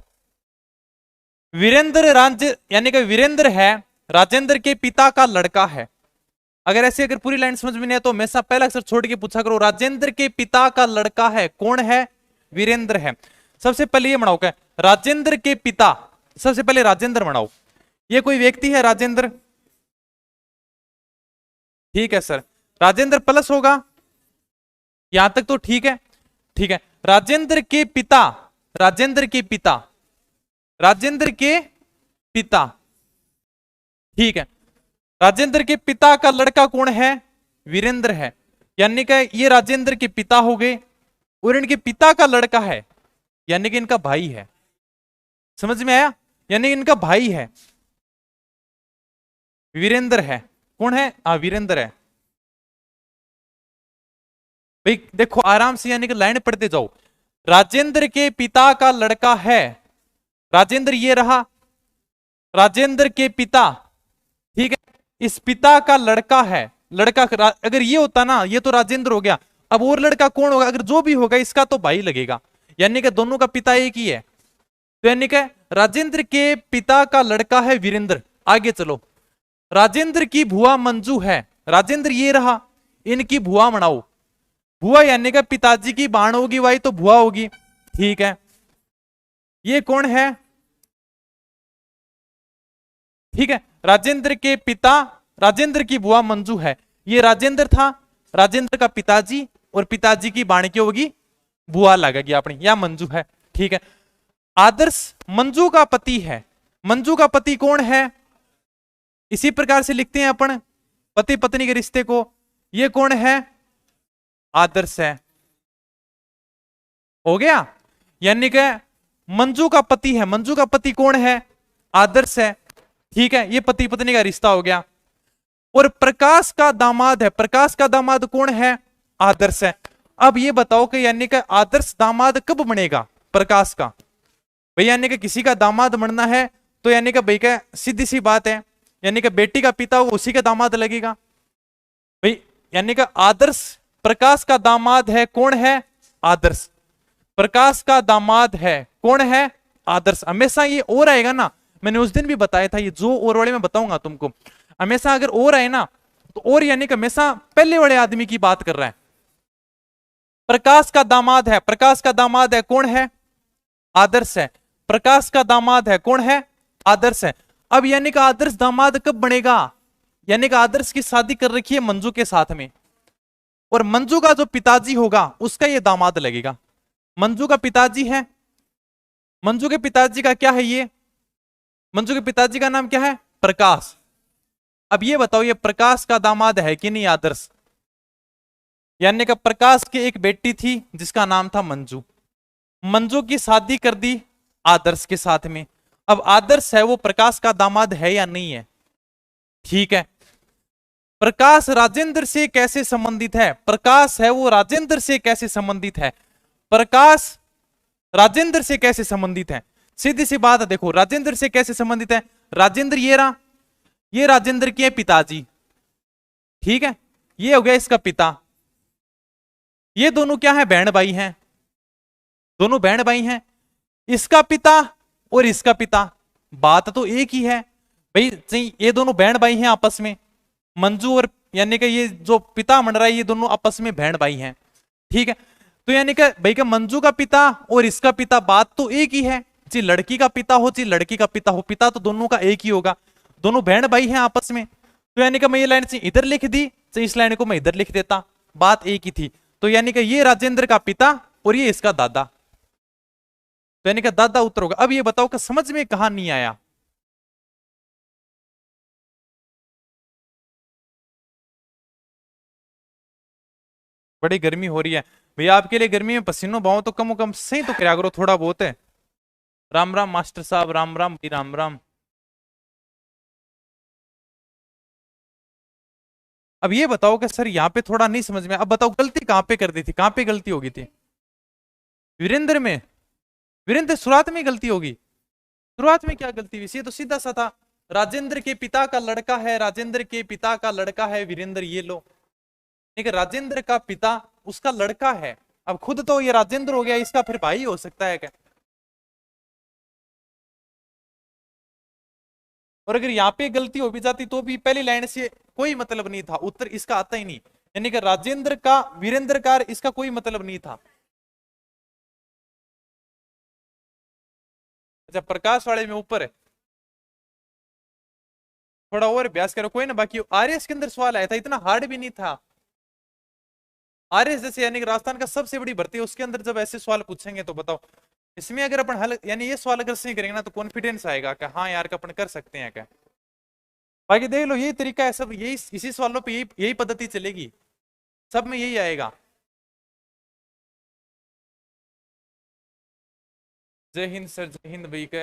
वीरेंद्र राज्य यानी कि वीरेंद्र है राजेंद्र के पिता का लड़का है। अगर ऐसी अगर पूरी लाइन समझ में नहीं है तो हमेशा पहला अक्षर छोड़ के पूछा करो, राजेंद्र के पिता का लड़का है, कौन है? वीरेंद्र है। सबसे पहले ये बनाओ क्या, राजेंद्र के पिता, सबसे पहले राजेंद्र बनाओ। ये कोई व्यक्ति है राजेंद्र, ठीक है सर। राजेंद्र प्लस होगा, यहां तक तो ठीक है। ठीक है, राजेंद्र के पिता, राजेंद्र के पिता, राजेंद्र के पिता, ठीक है। राजेंद्र के पिता का लड़का कौन है? वीरेंद्र है। यानी कि ये राजेंद्र के पिता हो गए और इनके पिता का लड़का है, यानी कि इनका भाई है। समझ में आया? यानी इनका भाई है, वीरेंद्र है। कौन है? हाँ वीरेंद्र है भाई। देखो आराम से यानी कि लाइन पढ़ते जाओ। राजेंद्र के पिता का लड़का है, राजेंद्र ये रहा, राजेंद्र के पिता, ठीक है। इस पिता का लड़का है, लड़का अगर ये होता ना, ये तो राजेंद्र हो गया। अब और लड़का कौन होगा? अगर जो भी होगा इसका तो भाई लगेगा, यानी कि दोनों का पिता एक ही है। तो यानी कि राजेंद्र के पिता का लड़का है वीरेंद्र। आगे चलो, राजेंद्र की भुआ मंजू है, राजेंद्र ये रहा, इनकी भुआ मनाओ। भुआ यानी कि पिताजी की बाण होगी भाई, तो भुआ होगी, ठीक है। ये कौन है? ठीक है, राजेंद्र के पिता, राजेंद्र की बुआ मंजू है। ये राजेंद्र था, राजेंद्र का पिताजी, और पिताजी की बाण की होगी बुआ लगेगी अपनी, या मंजू है, ठीक है। आदर्श मंजू का पति है। मंजू का पति कौन है? इसी प्रकार से लिखते हैं अपन पति पत्नी के रिश्ते को। ये कौन है? आदर्श है। हो गया, यानी कि मंजू का पति है। मंजू का पति कौन है? आदर्श है, ठीक है। ये पति पत्नी का रिश्ता हो गया। और प्रकाश का दामाद है, प्रकाश का दामाद कौन है? आदर्श है। अब ये बताओ कि यानी कि आदर्श दामाद कब बनेगा प्रकाश का? भाई यानी कि किसी का दामाद बनना है तो यानी कि भाई क्या सीधी सी बात है, यानी कि बेटी का पिता वो उसी का दामाद लगेगा भाई। यानी कि आदर्श प्रकाश का दामाद है, कौन है? आदर्श। प्रकाश का दामाद है, कौन है? आदर्श। हमेशा ये और आएगा ना, मैंने उस दिन भी बताया था, ये जो और वाले में बताऊंगा तुमको। हमेशा अगर और आए ना तो और यानी कि हमेशा पहले वाले आदमी की बात कर रहा है। प्रकाश का दामाद है, प्रकाश का दामाद है, कौन है? आदर्श है। प्रकाश का दामाद है, कौन है? आदर्श है। अब यानी कि आदर्श दामाद कब बनेगा? यानी कि आदर्श की शादी कर रखी है मंजू के साथ में, और मंजू का जो पिताजी होगा उसका ये दामाद लगेगा। मंजू का पिताजी है, मंजू के पिताजी का क्या है? ये मंजू के पिताजी का नाम क्या है? प्रकाश। अब ये बताओ, ये प्रकाश का दामाद है कि नहीं आदर्श? यानी कि प्रकाश की एक बेटी थी जिसका नाम था मंजू, मंजू की शादी कर दी आदर्श के साथ में। अब आदर्श है वो प्रकाश का दामाद है या नहीं है? ठीक है। प्रकाश राजेंद्र से कैसे संबंधित है? प्रकाश है वो राजेंद्र से कैसे संबंधित है? प्रकाश राजेंद्र से कैसे संबंधित है? सीधी सी बात है, देखो राजेंद्र से कैसे संबंधित है। राजेंद्र ये रहा, ये राजेंद्र के पिताजी, ठीक है, ये हो गया इसका पिता। ये दोनों क्या है, बहन भाई हैं, दोनों बहन भाई हैं। इसका पिता और इसका पिता, बात तो एक ही है भाई, ये दोनों बहन भाई हैं आपस में। मंजू और यानी कि ये जो पिता बन रहा है, ये दोनों आपस में बहन भाई हैं, ठीक है। तो यानी कि भाई का मंजू का पिता और इसका पिता, बात तो एक ही है। चाहे लड़की का पिता हो चाहे लड़की का पिता हो, पिता तो दोनों का एक ही होगा, दोनों बहन भाई हैं आपस में। तो यानी कि मैं ये लाइन से इधर लिख दी, चाहे इस लाइन को मैं इधर लिख देता, बात एक ही थी। तो यानी कि ये राजेंद्र का पिता और ये इसका दादा, तो यानी कि दादा उत्तर होगा। अब ये बताओ कि समझ में कहां नहीं आया। बड़ी गर्मी हो रही है भैया, आपके लिए गर्मी में पसीनों बहाओ तो कम कम सही तो क्या करो, थोड़ा बहुत है। राम राम मास्टर साहब, राम राम भाई, राम राम। अब ये बताओ कि सर यहाँ पे थोड़ा नहीं समझ में, अब बताओ गलती कहाँ पे कर दी थी, कहाँ पे गलती होगी थी? वीरेंद्र में? वीरेंद्र शुरुआत में गलती होगी? शुरुआत में क्या गलती हुई, ये तो सीधा सा था। राजेंद्र के पिता का लड़का है, राजेंद्र के पिता का लड़का है वीरेंद्र, ये लो। ठीक है, राजेंद्र का पिता उसका लड़का है। अब खुद तो ये राजेंद्र हो गया, इसका फिर भाई हो सकता है क्या? और अगर यहाँ पे गलती हो भी जाती तो भी पहली लाइन से कोई मतलब नहीं था, उत्तर इसका आता ही नहीं। यानी कि राजेंद्र का वीरेंद्र का इसका कोई मतलब नहीं था। अच्छा, प्रकाश वाले में ऊपर है, थोड़ा और अभ्यास करो, कोई ना। बाकी आरएस के अंदर सवाल आया था, इतना हार्ड भी नहीं था। आरएस जैसे यानी कि राजस्थान का सबसे बड़ी भर्ती है, उसके अंदर जब ऐसे सवाल पूछेंगे तो बताओ, इसमें अगर अपन हल यानी ये सवाल अगर सही करेंगे ना तो कॉन्फिडेंस आएगा कि हाँ यार, का अपन कर सकते हैं क्या। बाकी देख लो, यही तरीका है सब, यही इसी सवालों पे यही यही पद्धति चलेगी, सब में यही आएगा। जय हिंद सर, जय हिंद भाई का।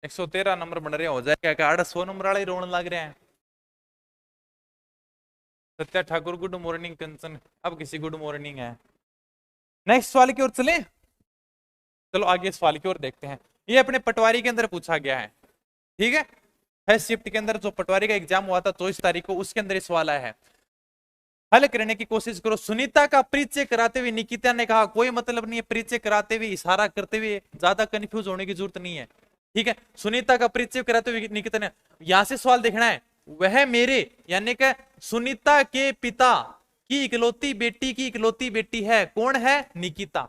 113 नंबर बन रहे हो जाएगा क्या? 800 नंबर वाले ही रोने लग रहे हैं। सत्या ठाकुर गुड मॉर्निंग, कंचन अब किसी गुड मॉर्निंग है। नेक्स्ट सवाल की ओर चले, चलो आगे सवाल की ओर देखते हैं। ये अपने पटवारी के अंदर पूछा गया है, ठीक है। फर्स्ट शिफ्ट के अंदर जो पटवारी का एग्जाम हुआ था 24 तारीख को, उसके अंदर ये सवाल आया है। हल करने की कोशिश करो। सुनीता का परिचय कराते हुए निकिता ने कहा, कोई मतलब नहीं है, परिचय कराते हुए इशारा करते हुए, ज्यादा कंफ्यूज होने की जरूरत नहीं है, ठीक है। सुनीता का परिचय कराते हुए निकिता ने, यहां से सवाल देखना है, वह मेरे यानी कि सुनीता के पिता की इकलौती बेटी की इकलौती बेटी है, कौन है? निकिता।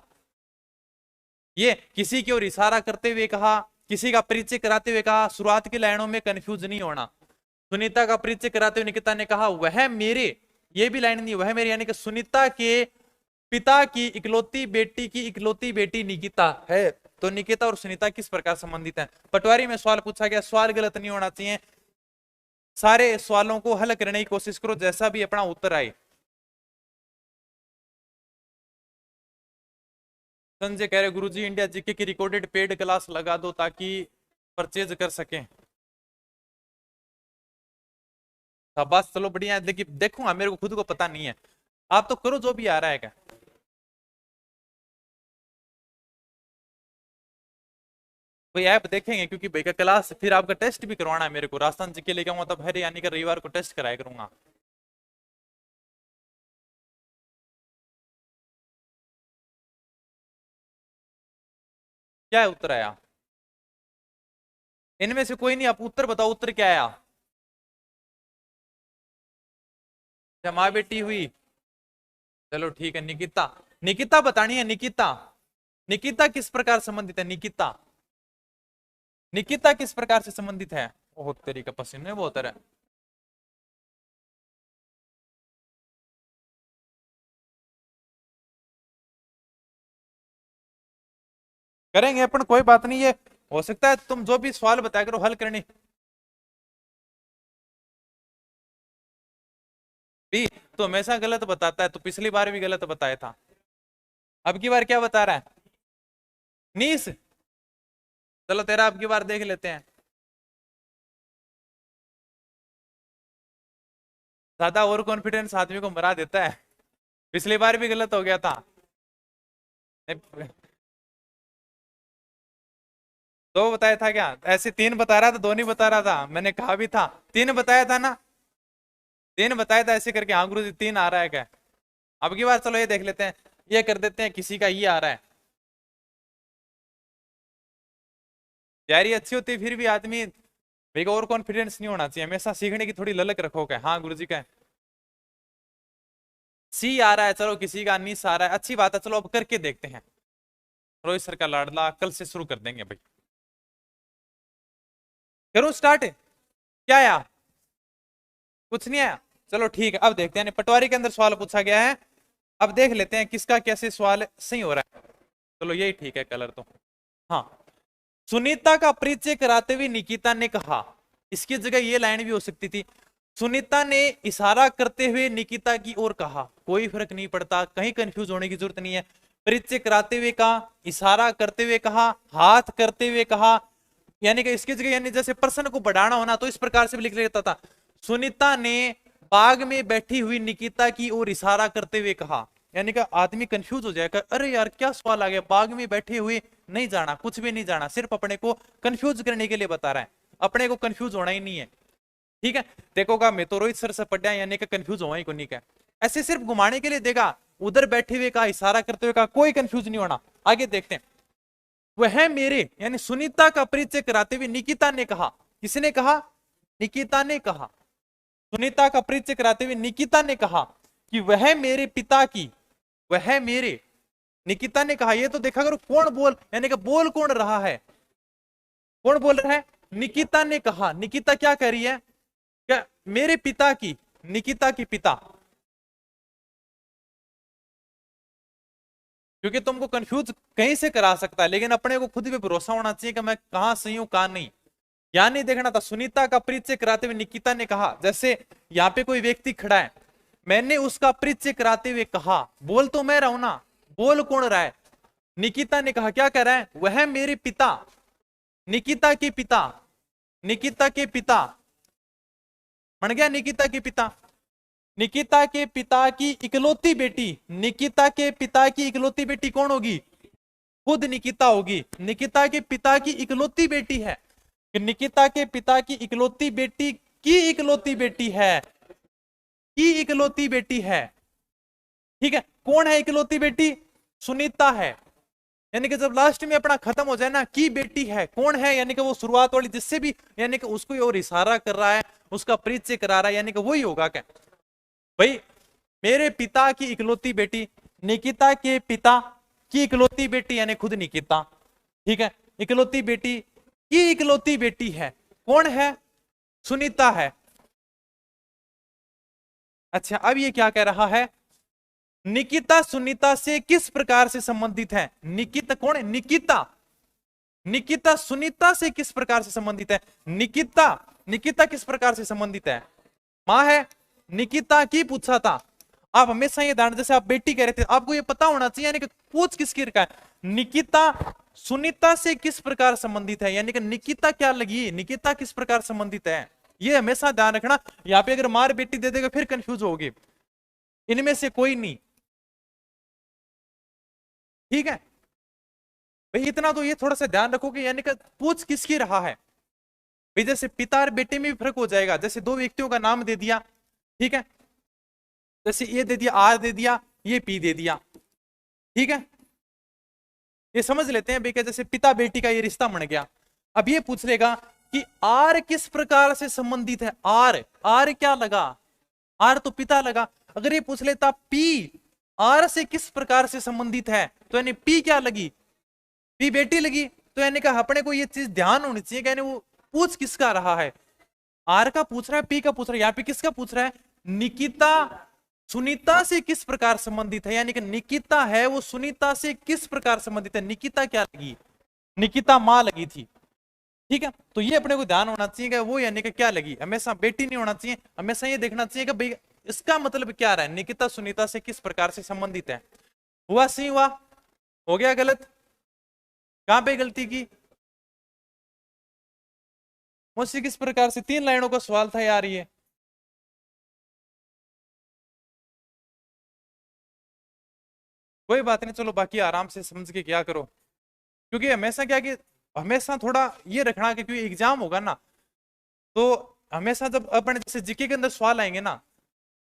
ये किसी की ओर इशारा करते हुए कहा, किसी का परिचय कराते हुए कहा, शुरुआत की लाइनों में कंफ्यूज नहीं होना। सुनीता का परिचय कराते हुए निकिता ने कहा, वह मेरे, ये भी लाइन नहीं, वह मेरे यानी कि सुनीता के पिता की इकलौती बेटी की इकलौती बेटी निकिता है। तो निकिता और सुनीता किस प्रकार संबंधित हैं? पटवारी में सवाल पूछा गया, सवाल गलत नहीं होना चाहिए, सारे सवालों को हल करने की कोशिश करो, जैसा भी अपना उत्तर आए। संजय कह रहे, गुरुजी इंडिया जीके की रिकॉर्डेड पेड क्लास लगा दो ताकि परचेज कर सकें। बस चलो बढ़िया है, लेकिन देखूंगा, मेरे को खुद को पता नहीं है, आप तो करो जो भी आ रहा है क्या। कोई ऐप देखेंगे, क्योंकि भाई का क्लास फिर आपका टेस्ट भी करवाना है मेरे को, राजस्थान जीके लेके आऊंगा तब हर यानी कि रविवार को टेस्ट कराया करूंगा। क्या है उत्तर आया? इनमें से कोई नहीं, आप उत्तर बताओ, उत्तर क्या आया? जमा बेटी हुई, चलो ठीक है। निकिता, निकिता बतानी है, निकिता, निकिता किस प्रकार संबंधित है? निकिता, निकिता किस प्रकार से संबंधित है? ओह तेरी का पसीने बहुत है। करेंगे अपन, कोई बात नहीं है, हो सकता है तुम जो भी सवाल बताया करो हल करने भी। तो हमेशा गलत बताता है, तो पिछली बार भी गलत बताया था, अब की बार क्या बता रहा है? नीस, चलो तेरा अब की बार देख लेते हैं। ज्यादा ओवर कॉन्फिडेंस आदमी को मरा देता है, पिछली बार भी गलत हो गया था। दो बताया था क्या? ऐसे तीन बता रहा था, दो नहीं बता रहा था, मैंने कहा भी था तीन बताया था ना, तीन बताया था ऐसे करके। हाँ गुरु जी तीन आ रहा है क्या? अब की बार चलो ये देख लेते हैं, ये कर देते हैं, किसी का ये आ रहा है। तैयारी अच्छी होती है फिर भी आदमी भाई को और कॉन्फिडेंस नहीं होना चाहिए, हमेशा सीखने की थोड़ी ललक रखो। क्या हाँ गुरु जी का सी आ रहा है, चलो किसी का निस आ रहा है, अच्छी बात है, चलो अब करके देखते हैं। रोहित सर का लाडला कल से शुरू कर देंगे भाई। करूं स्टार्ट? क्या आया? कुछ नहीं आया? चलो ठीक है, अब देखते हैं। पटवारी के अंदर सवाल पूछा गया है, अब देख लेते हैं किसका कैसे सवाल सही हो रहा है। चलो यही ठीक है कलर तो। हाँ, सुनीता का परिचय कराते हुए निकिता ने कहा, इसकी जगह ये लाइन भी हो सकती थी, सुनीता ने इशारा करते हुए निकिता की ओर कहा। कोई फर्क नहीं पड़ता, कहीं कंफ्यूज होने की जरूरत नहीं है। परिचय कराते हुए कहा, इशारा करते हुए कहा, हाथ करते हुए कहा, यानी कि इसकी जगह यानी जैसे प्रश्न को बढ़ाना होना तो इस प्रकार से भी लिख लेता था, सुनीता ने बाग में बैठी हुई निकिता की ओर इशारा करते हुए कहा। यानी कि आदमी कंफ्यूज हो जाएगा, अरे यार क्या सवाल आ गया, बाग में बैठे हुए नहीं जाना, कुछ भी नहीं जाना, सिर्फ अपने को कंफ्यूज करने के लिए बता रहा है, अपने को कंफ्यूज होना ही नहीं है। ठीक है, देखोगा मैं तो रोहित सर से पढ़ा यानी कि कंफ्यूज हुआ ही को नहीं का, ऐसे सिर्फ घुमाने के लिए देगा। उधर बैठे हुए का इशारा करते हुए का, कोई कंफ्यूज नहीं होना। आगे देखते हैं, वह मेरे यानी सुनीता का परिचय कराते हुए निकिता ने कहा। किसने कहा? निकिता ने कहा। सुनीता का परिचय कराते हुए निकिता ने कहा कि वह मेरे पिता की, वह मेरे, निकिता ने कहा। ये तो देखा करो कौन बोल, यानी कि बोल कौन रहा है, कौन बोल रहा है? निकिता ने कहा। निकिता क्या कह रही है? क्या मेरे पिता की, निकिता की पिता, क्योंकि तुमको कंफ्यूज कहीं से करा सकता है, लेकिन अपने को खुद भी भरोसा होना चाहिए कि मैं कहां सही हूं कहां नहीं। यहां नहीं देखना था, सुनीता का परिचय कराते हुए निकिता ने कहा। जैसे यहाँ पे कोई व्यक्ति खड़ा है, मैंने उसका परिचय कराते हुए कहा, बोल तो मैं रहा हूं ना, बोल कौन रहा है? निकिता ने कहा। क्या कह रहा है? वह मेरे पिता, निकिता के पिता, निकिता के पिता, बन गया निकिता के पिता। निकिता के पिता की इकलौती बेटी, निकिता के पिता की इकलौती बेटी कौन होगी? खुद निकिता होगी। निकिता के पिता की इकलौती बेटी है, निकिता के पिता की इकलौती बेटी की इकलौती बेटी है, की इकलौती बेटी है। ठीक है, कौन है इकलौती बेटी? सुनीता है। यानी कि जब लास्ट में अपना खत्म हो जाए ना, की बेटी है, कौन है? यानी कि वो शुरुआत वाली जिससे भी, यानी कि उसको और इशारा कर रहा है, उसका परिचय करा रहा है, यानी कि वही होगा क्या भाई? मेरे पिता की इकलौती बेटी, निकिता के पिता की इकलौती बेटी, यानी खुद निकिता। ठीक है, इकलौती बेटी की इकलौती बेटी है, कौन है? सुनीता है। अच्छा, अब ये क्या कह रहा है? निकिता सुनीता से किस प्रकार से संबंधित है? निकिता कौन है? निकिता, निकिता सुनीता से किस प्रकार से संबंधित है? निकिता, निकिता किस प्रकार से संबंधित है? मां है। निकिता की पूछा था। आप हमेशा ये ध्यान, जैसे आप बेटी कह रहे थे, आपको ये पता होना चाहिए, यानी कि पूछ किसकी रखा है? निकिता सुनीता से किस प्रकार संबंधित है, यानी कि निकिता क्या लगी, निकिता किस प्रकार संबंधित है, ये हमेशा ध्यान रखना। यहाँ पे अगर मार बेटी दे देगा फिर कंफ्यूज होगी, इनमें से कोई नहीं। ठीक है भाई, इतना तो ये थोड़ा सा ध्यान रखो कि यानी कि पूछ किसकी रहा है भाई। जैसे पिता और बेटे में भी फर्क हो जाएगा, जैसे दो व्यक्तियों का नाम दे दिया, ठीक है, जैसे ये दे दिया, आर दे दिया, ये पी दे दिया। ठीक है, ये समझ लेते हैं भाई कि जैसे पिता बेटी का ये रिश्ता बन गया। अब ये पूछ लेगा कि आर किस प्रकार से संबंधित है? आर, आर क्या लगा? आर तो पिता लगा। अगर ये पूछ लेता पी आर से किस प्रकार से संबंधित है, तो यानी पी क्या लगी? पी बेटी लगी। तो यानी कि अपने को ये चीज ध्यान होनी चाहिए, यानी वो पूछ किसका रहा है? आर का पूछ रहा है, पी का पूछ रहा है, यहाँ पे किसका पूछ रहा है? निकिता सुनीता से किस प्रकार संबंधित है, यानी कि निकिता है वो सुनीता से किस प्रकार संबंधित है? निकिता क्या लगी? निकिता मां लगी थी। ठीक है, तो ये अपने को ध्यान होना चाहिए कि वो यानी कि क्या लगी, हमेशा बेटी नहीं होना चाहिए। हमेशा ये देखना चाहिए कि भाई इसका मतलब क्या रहा है, निकिता सुनीता से किस प्रकार से संबंधित है। हुआ सही हुआ? हो गया गलत? कहां पे गलती की मुझसे? किस प्रकार से? तीन लाइनों का सवाल था यार ये। कोई बात नहीं, चलो बाकी आराम से समझ के क्या करो, क्योंकि हमेशा क्या कि हमेशा थोड़ा ये रखना कि क्योंकि एग्जाम होगा ना, तो हमेशा जब अपन जैसे जीके के अंदर सवाल आएंगे ना,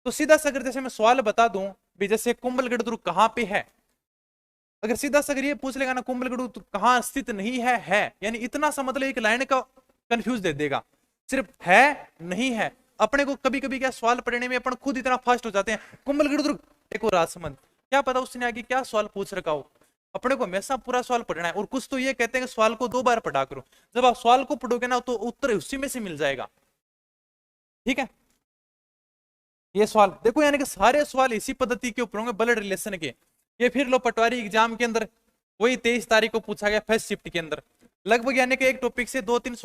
तो सीधा सा अगर जैसे मैं सवाल बता दूं भी जैसे कुंभलगढ़ दुर्ग कहाँ पे है, अगर सीधा सा अगर ये पूछ लेगा ना कुंभलगढ़ दुर्ग कहाँ स्थित नहीं है, यानी इतना सा मतलब एक लाइन का कंफ्यूज दे देगा, सिर्फ है नहीं है। अपने को कभी कभी क्या सवाल पढ़ने में अपन खुद इतना फास्ट हो जाते हैं, कुंभलगढ़ दुर्ग एक और राजसमंद, क्या पता उसने आगे क्या सवाल पूछ रखा हो। अपने को हमेशा पूरा सवाल पढ़ना है, और कुछ तो ये कहते हैं कि सवाल को 2 बार पढ़ा करो, जब आप सवाल को पढ़ोगे ना तो उत्तर उसी में से मिल जाएगा। ठीक है, ये सवाल देखो, यानी कि सारे सवाल इसी पद्धति के ऊपर होंगे, ब्लड रिलेशन के। ये फिर लो पटवारी एग्जाम के अंदर वही 23 तारीख को पूछा गया फर्स्ट शिफ्ट के अंदर, लगभग यानी कि एक टॉपिक से 2-3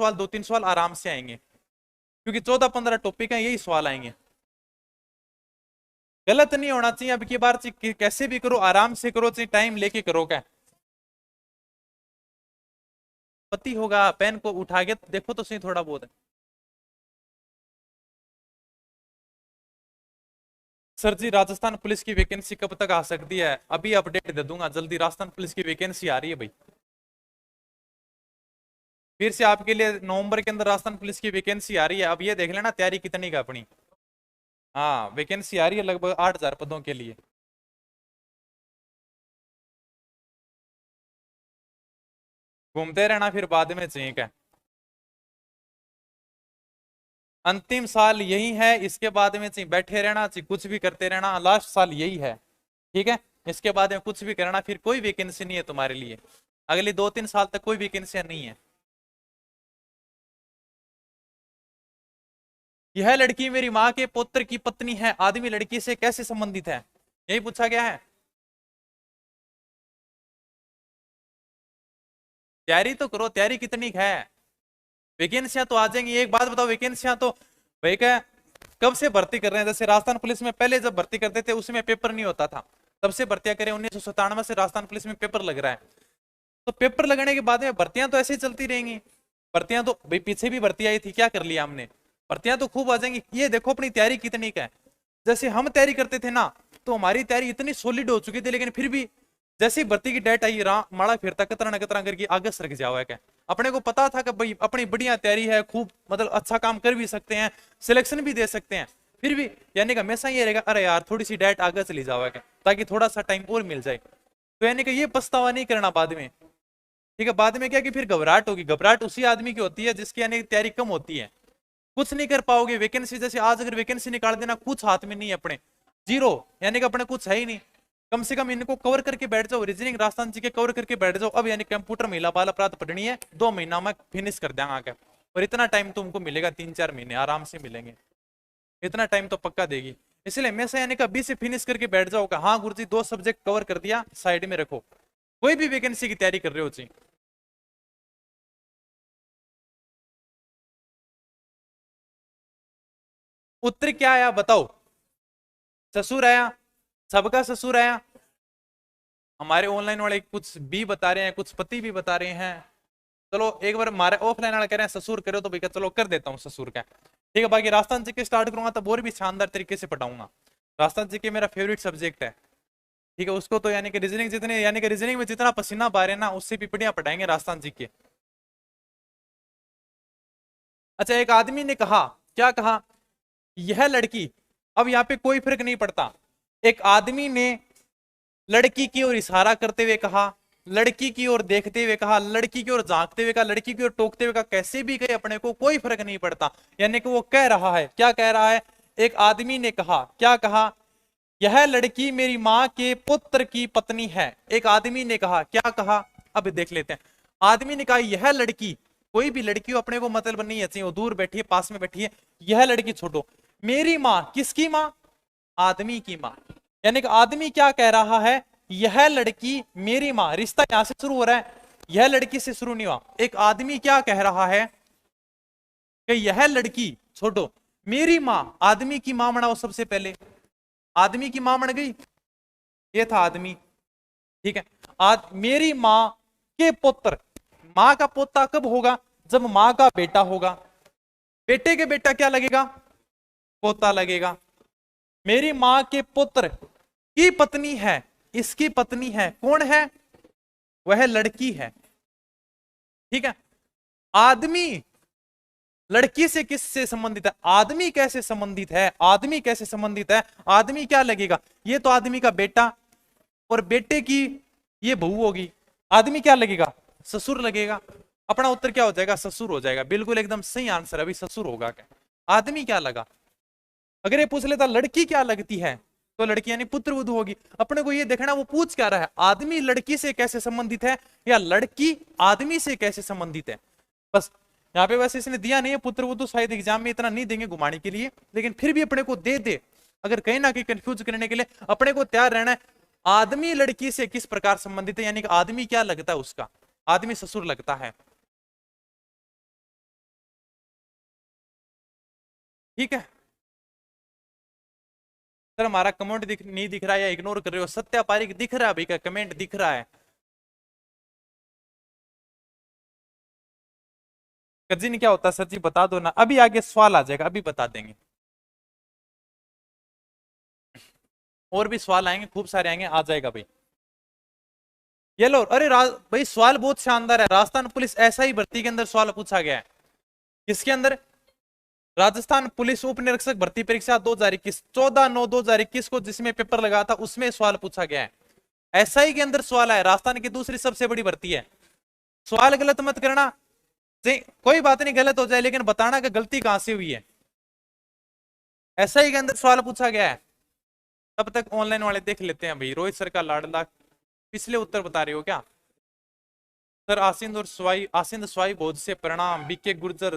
सवाल आराम से आएंगे, क्योंकि 14-15 टॉपिक है, यही सवाल आएंगे। गलत नहीं होना चाहिए, अब की बार कैसे भी करो आराम से करो, चाहिए टाइम लेके करो। क्या पति होगा, पेन को उठा के देखो तो सही थोड़ा बहुत है। सर जी राजस्थान पुलिस की वैकेंसी कब तक आ सकती है? अभी अपडेट दे दूंगा जल्दी, राजस्थान पुलिस की वैकेंसी आ रही है भाई, फिर से आपके लिए नवंबर के अंदर राजस्थान पुलिस की वैकेंसी आ रही है। अब ये देख लेना तैयारी कितनी का अपनी। हाँ वैकेंसी आ रही है लगभग 8,000 पदों के लिए। घूमते रहना फिर बाद में चाहिए क्या? अंतिम साल यही है, इसके बाद में चाहिए बैठे रहना चाहिए, कुछ भी करते रहना, लास्ट साल यही है। ठीक है, इसके बाद में कुछ भी करना, फिर कोई वैकेंसी नहीं है तुम्हारे लिए, अगले 2-3 साल तक कोई वैकेंसी नहीं है। यह लड़की मेरी माँ के पुत्र की पत्नी है, आदमी लड़की से कैसे संबंधित है, यही पूछा गया है। तैयारी तो करो, तैयारी कितनी है, वैकेंसियां तो आ जाएंगी। एक बात बताओ, वैकेंसियां तो भाई क्या कब से भर्ती कर रहे हैं? जैसे राजस्थान पुलिस में पहले जब भर्ती करते थे उसमें पेपर नहीं होता था, तब से भर्तियां करें, 1997 से राजस्थान पुलिस में पेपर लग रहा है। तो पेपर लगने के बाद में भर्तियां तो ऐसे ही चलती रहेंगी। भर्तियां तो भाई पीछे भी भर्ती आई थी, क्या कर लिया हमने, भर्तियां तो खूब आ जाएंगी। ये देखो अपनी तैयारी कितनी का है, जैसे हम तैयारी करते थे ना, तो हमारी तैयारी इतनी सॉलिड हो चुकी थी, लेकिन फिर भी जैसे ही भर्ती की डेट आई माड़ा फिरता कतरा न कतरा करके आगे सरक जाओ क्या। अपने को पता था कि भाई अपनी बढ़िया तैयारी है, खूब मतलब अच्छा काम कर भी सकते हैं, सिलेक्शन भी दे सकते हैं, फिर भी यानी कि हमेशा ये रहेगा अरे यार थोड़ी सी डेट आगे चली जाओ क्या, ताकि थोड़ा सा टाइम और मिल जाए। तो यानी कि ये पछतावा नहीं करना बाद में। ठीक है, बाद में क्या कि फिर घबराहट होगी, घबराहट उसी आदमी की होती है जिसकी यानी तैयारी कम होती है, कुछ नहीं कर पाओगे। वैकेंसी जैसे आज अगर वैकेंसी निकाल देना, कुछ हाथ में नहीं है अपने, जीरो, यानी कि अपने कुछ है ही नहीं। कम से कम इनको कवर करके बैठ जाओ, रीजनिंग राजस्थान जी के कवर करके बैठ जाओ। अब यानी कंप्यूटर महिला बाल अपराध पढ़नी है, 2 महीना में फिनिश कर देंगे आके, और इतना टाइम तुमको मिलेगा, 3-4 महीने आराम से मिलेंगे, इतना टाइम तो पक्का देगी। इसलिए हमेशा यानी कि अभी से फिनिश करके बैठ जाओ, हाँ गुरुजी 2 सब्जेक्ट कवर कर दिया, साइड में रखो, कोई भी वैकेंसी की तैयारी कर रहे हो जी। उत्तर क्या आया बताओ? ससुर आया, सबका ससुर आया। हमारे ऑनलाइन वाले कुछ बी बता रहे हैं, कुछ पति भी बता रहे हैं। चलो एक बार हमारे ऑफलाइन वाले कह रहे हैं ससुर करो, तो भैया चलो कर देता हूँ ससुर का। ठीक है, बाकी राजस्थान जी के स्टार्ट करूंगा तब और भी शानदार तरीके से पढ़ाऊंगा। राजस्थान जी के मेरा फेवरेट सब्जेक्ट है। ठीक है, उसको तो यानी कि रीजनिंग जितने यानी कि रीजनिंग में जितना पसीना बा रहे हैं ना, उससे भी बढ़िया पढ़ाएंगे राजस्थान जी के। अच्छा, एक आदमी ने कहा, क्या कहा, यह लड़की, अब यहाँ पे कोई फर्क नहीं पड़ता, एक आदमी ने लड़की की ओर इशारा करते हुए कहा, लड़की की ओर देखते हुए कहा, लड़की की ओर झांकते हुए कहा, लड़की की ओर टोकते हुए कहा, कैसे भी कहे अपने को कोई फर्क नहीं पड़ता। यानी कि वो कह रहा है, क्या कह रहा है, एक आदमी ने कहा, क्या कहा, यह लड़की मेरी माँ के पुत्र की पत्नी है। एक आदमी ने कहा, क्या कहा, अब देख लेते हैं। आदमी ने कहा यह लड़की, कोई भी लड़की हो अपने को मतलब नहीं है, चाहिए वो दूर बैठी है पास में बैठी है, यह लड़की छोड़ो, मेरी माँ, किसकी माँ, आदमी की माँ। यानी कि आदमी क्या कह रहा है, यह लड़की मेरी माँ, रिश्ता यहां से शुरू हो रहा है, यह लड़की से शुरू नहीं हुआ। एक आदमी क्या कह रहा है कि यह लड़की छोड़ो, मेरी माँ, आदमी की माँ बनाओ, सबसे पहले आदमी की माँ बन गई, ये था आदमी। ठीक है, आज मेरी माँ के पुत्र, माँ का पोता कब होगा, जब माँ का बेटा होगा, बेटे के बेटा क्या लगेगा, पोता लगेगा। मेरी माँ के पुत्र की पत्नी है, इसकी पत्नी है, कौन है, वह लड़की है। ठीक है। आदमी लड़की से किससे संबंधित है, आदमी कैसे संबंधित है, आदमी कैसे संबंधित है, आदमी क्या लगेगा, ये तो आदमी का बेटा और बेटे की ये बहू होगी, आदमी क्या लगेगा, ससुर लगेगा। अपना उत्तर क्या हो जाएगा, ससुर हो जाएगा। बिल्कुल एकदम सही आंसर, अभी ससुर होगा क्या, आदमी क्या लगा। अगर ये पूछ लेता लड़की क्या लगती है, तो लड़की यानी पुत्र वधू होगी। अपने को ये देखना वो पूछ क्या रहा है, आदमी लड़की से कैसे संबंधित है या लड़की आदमी से कैसे संबंधित है। बस यहाँ पे वैसे इसने दिया नहीं है पुत्र वधू, शायद एग्जाम में इतना नहीं देंगे घुमाने के लिए, लेकिन फिर भी अपने को दे दे अगर कहीं ना कहीं कंफ्यूज करने के लिए, अपने को तैयार रहना है। आदमी लड़की से किस प्रकार संबंधित है, यानी कि आदमी क्या लगता है उसका, आदमी ससुर लगता है। ठीक है सर, हमारा कमेंट नहीं दिख रहा है या इग्नोर कर रहे हो, सत्या पारिक दिख रहा है भाई का कमेंट दिख रहा है। कजिन क्या होता है सर जी बता दो ना, अभी आगे सवाल आ जाएगा, अभी बता देंगे। और भी सवाल आएंगे, खूब सारे आएंगे, आ जाएगा भाई। ये लो, अरे भाई सवाल बहुत शानदार है। राजस्थान पुलिस एसआई भर्ती के अंदर सवाल पूछा गया है। किसके अंदर, राजस्थान पुलिस उप निरीक्षक भर्ती परीक्षा 2021, 14/9/2021 को जिसमें पेपर लगा था उसमें सवाल पूछा गया है। एसआई के अंदर सवाल है, राजस्थान की दूसरी सबसे बड़ी भर्ती है। सवाल गलत मत करना, कोई बात नहीं गलत हो जाए, लेकिन बताना कि गलती कहां से हुई है। एसआई के अंदर सवाल पूछा गया है। तब तक ऑनलाइन वाले देख लेते हैं भाई। रोहित सर का लाडला पिछले उत्तर बता रहे हो क्या सर। आसिंद और स्वाई, आसिंद स्वाई भोज से प्रणाम। बीके गुर्जर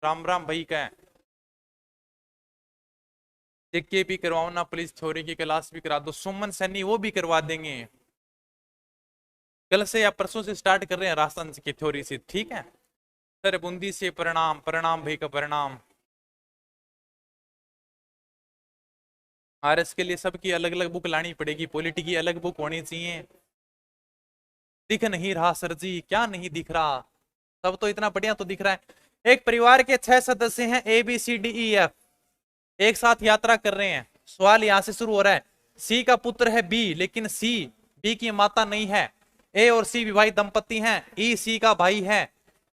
राम राम भाई का के भी करवाओ ना प्लीज, थ्योरी की क्लास भी करा दो। सुमन सैनी वो भी करवा देंगे, कल से या परसों से स्टार्ट कर रहे हैं राजस्थान की थ्योरी से, ठीक है सर। बूंदी से प्रणाम, प्रणाम भाई का प्रणाम। आरएस के लिए सबकी अलग अलग बुक लानी पड़ेगी, पॉलिटी की अलग बुक होनी चाहिए। दिख नहीं रहा सर जी, क्या नहीं दिख रहा, सब तो इतना बढ़िया तो दिख रहा है। एक परिवार के 6 सदस्य हैं, A B C D E F, एक साथ यात्रा कर रहे हैं। सवाल यहां से शुरू हो रहा है, सी का पुत्र है बी, लेकिन सी बी की माता नहीं है। ए और सी विवाहित दंपति हैं, ई सी का भाई है,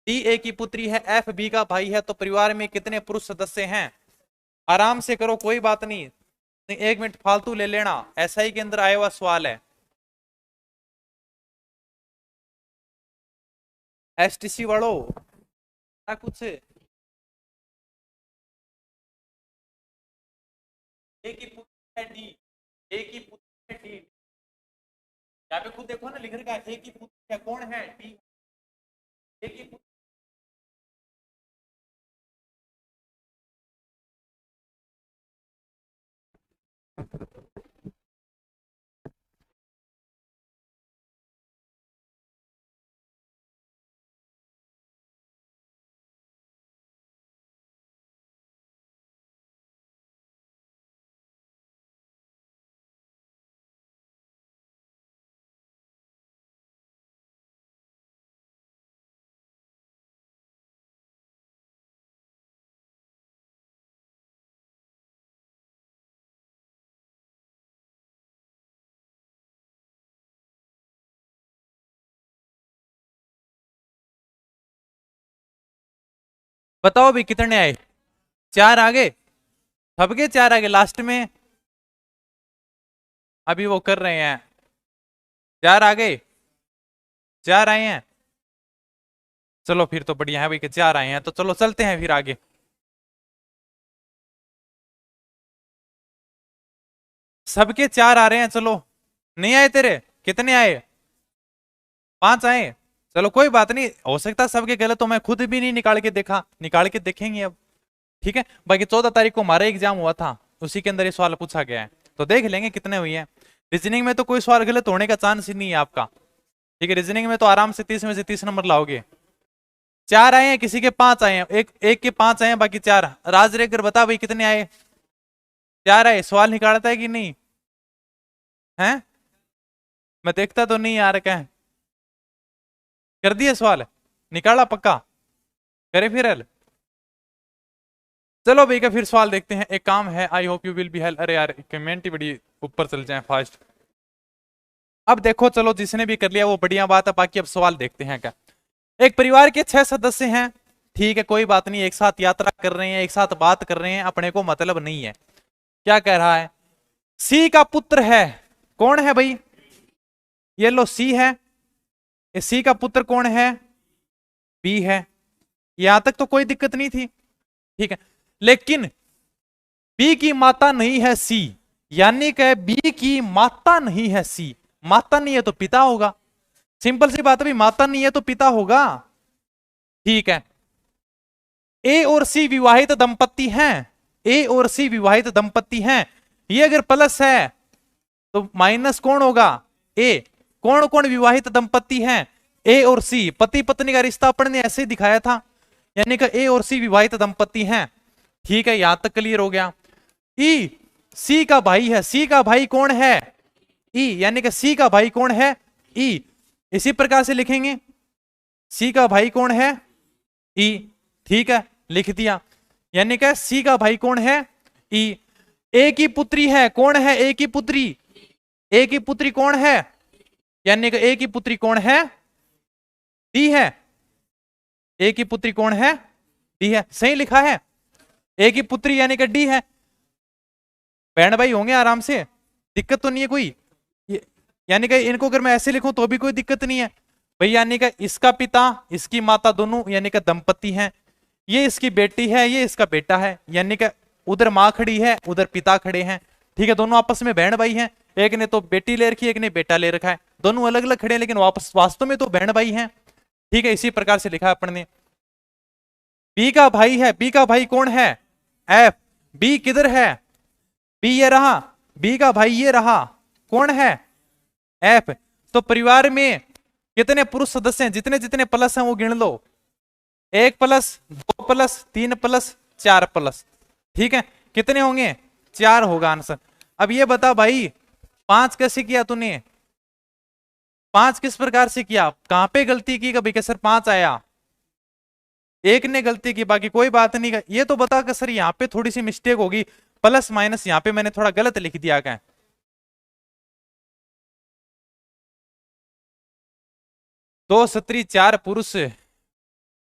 डी ए की पुत्री है, एफ बी का भाई है। तो परिवार में कितने पुरुष सदस्य हैं। आराम से करो, कोई बात नहीं, 1 मिनट फालतू ले लेना, एसआई के अंदर आया हुआ सवाल है। एसटीसी वालों कुछ, ए की पुत्री है डी, ए की पुत्री है डी, यहाँ पे खुद देखो ना लिख रखा है, ए की पुत्री है, कौन है, डी। ए की पुत्री, बताओ भी कितने आए, 4 आगे, सबके 4 आगे लास्ट में, अभी वो कर रहे हैं, 4 आगे, 4 आए हैं। चलो फिर तो बढ़िया है भाई कि 4 आए हैं, तो चलो चलते हैं फिर आगे। सबके 4 आ रहे हैं, चलो। नहीं आए तेरे, कितने आए, 5 आए। चलो कोई बात नहीं, हो सकता है सबके गलत, तो मैं खुद भी नहीं निकाल के देखा, निकाल के देखेंगे अब, ठीक है। बाकी 14 तारीख को हमारा एग्जाम हुआ था, उसी के अंदर ये सवाल पूछा गया है, तो देख लेंगे कितने हुई है। रीजनिंग में तो कोई सवाल गलत होने का चांस ही नहीं है आपका, ठीक है। रीजनिंग में तो आराम से 30 में से 30 नंबर लाओगे। 4 आए हैं, किसी के 5 आए हैं, एक एक के 5 आए हैं, बाकी 4। राज रेगर बता भाई कितने आए, 4 आए। सवाल निकालता है कि नहीं है, मैं देखता तो नहीं यार, क्या कर दिया सवाल, निकाला पक्का, करे फिर हल। चलो भैया फिर सवाल देखते हैं, एक काम है, I hope you will be help. अरे यार कमेंट ही बड़ी ऊपर चल जाए फास्ट। अब देखो चलो जिसने भी कर लिया वो बढ़िया बात है, बाकी अब सवाल देखते हैं क्या। एक परिवार के 6 सदस्य हैं, ठीक है, कोई बात नहीं, एक साथ यात्रा कर रहे हैं, एक साथ बात कर रहे हैं, अपने को मतलब नहीं है। क्या कह रहा है, सी का पुत्र है, कौन है भाई, ये लो सी है, ये सी का पुत्र कौन है, बी है। यहां तक तो कोई दिक्कत नहीं थी, ठीक है। लेकिन बी की माता नहीं है सी, यानी कि बी की माता नहीं है सी। माता नहीं है तो पिता होगा, सिंपल सी बात है भाई, माता नहीं है तो पिता होगा, ठीक है। ए और सी विवाहित दंपत्ति हैं, ए और सी विवाहित दंपत्ति हैं। ये अगर प्लस है तो माइनस कौन होगा, ए। कौन कौन विवाहित दंपत्ति हैं, ए और सी। पति पत्नी का रिश्ता अपन ने ऐसे ही दिखाया था, यानी कि ए और सी विवाहित दंपत्ति हैं, ठीक है, यहां तक क्लियर हो गया। ई सी का भाई है, सी का भाई कौन है, ई, यानी कि सी का भाई कौन है, ई। इसी प्रकार से लिखेंगे, सी का भाई कौन है, ई, ठीक है, लिख दिया। यानी कि सी का भाई कौन है, ई। ए की पुत्री है, कौन है ए की पुत्री, ए की पुत्री कौन है, यानी कि ए की पुत्री कौन है, डी है। ए की पुत्री कौन है, डी है, सही लिखा है। ए की पुत्री यानी कि डी है। बहन भाई होंगे आराम से, दिक्कत तो नहीं है कोई। यानी कि इनको अगर मैं ऐसे लिखूं तो भी कोई दिक्कत नहीं है भाई, यानी कि इसका पिता इसकी माता दोनों यानी कि दंपति हैं, ये इसकी बेटी है, ये इसका बेटा है, यानी कि उधर माँ खड़ी है, उधर पिता खड़े हैं, ठीक है, दोनों आपस में बहन भाई हैं। एक ने तो बेटी ले रखी है, एक ने बेटा ले रखा है, दोनों अलग अलग खड़े हैं लेकिन वापस वास्तव में तो बहन भाई हैं, ठीक है। इसी प्रकार से लिखा अपन ने। बी का भाई है, बी का भाई कौन है, एफ। बी किधर है, बी ये रहा, बी का भाई ये रहा, कौन है, एफ। तो परिवार में कितने पुरुष सदस्य हैं, जितने जितने प्लस हैं वो गिन लो, 1 प्लस 2 प्लस 3 प्लस 4 प्लस, ठीक है, कितने होंगे, 4 होगा आंसर। अब ये बता भाई 5 कैसे किया तूने, 5 किस प्रकार से किया, कहां पे गलती की कभी, सर 5 आया, एक ने गलती की, बाकी कोई बात नहीं। ये तो बता कि सर यहाँ पे थोड़ी सी मिस्टेक होगी, प्लस माइनस यहाँ पे मैंने थोड़ा गलत लिख दिया क्या, 2 स्त्री 4 पुरुष,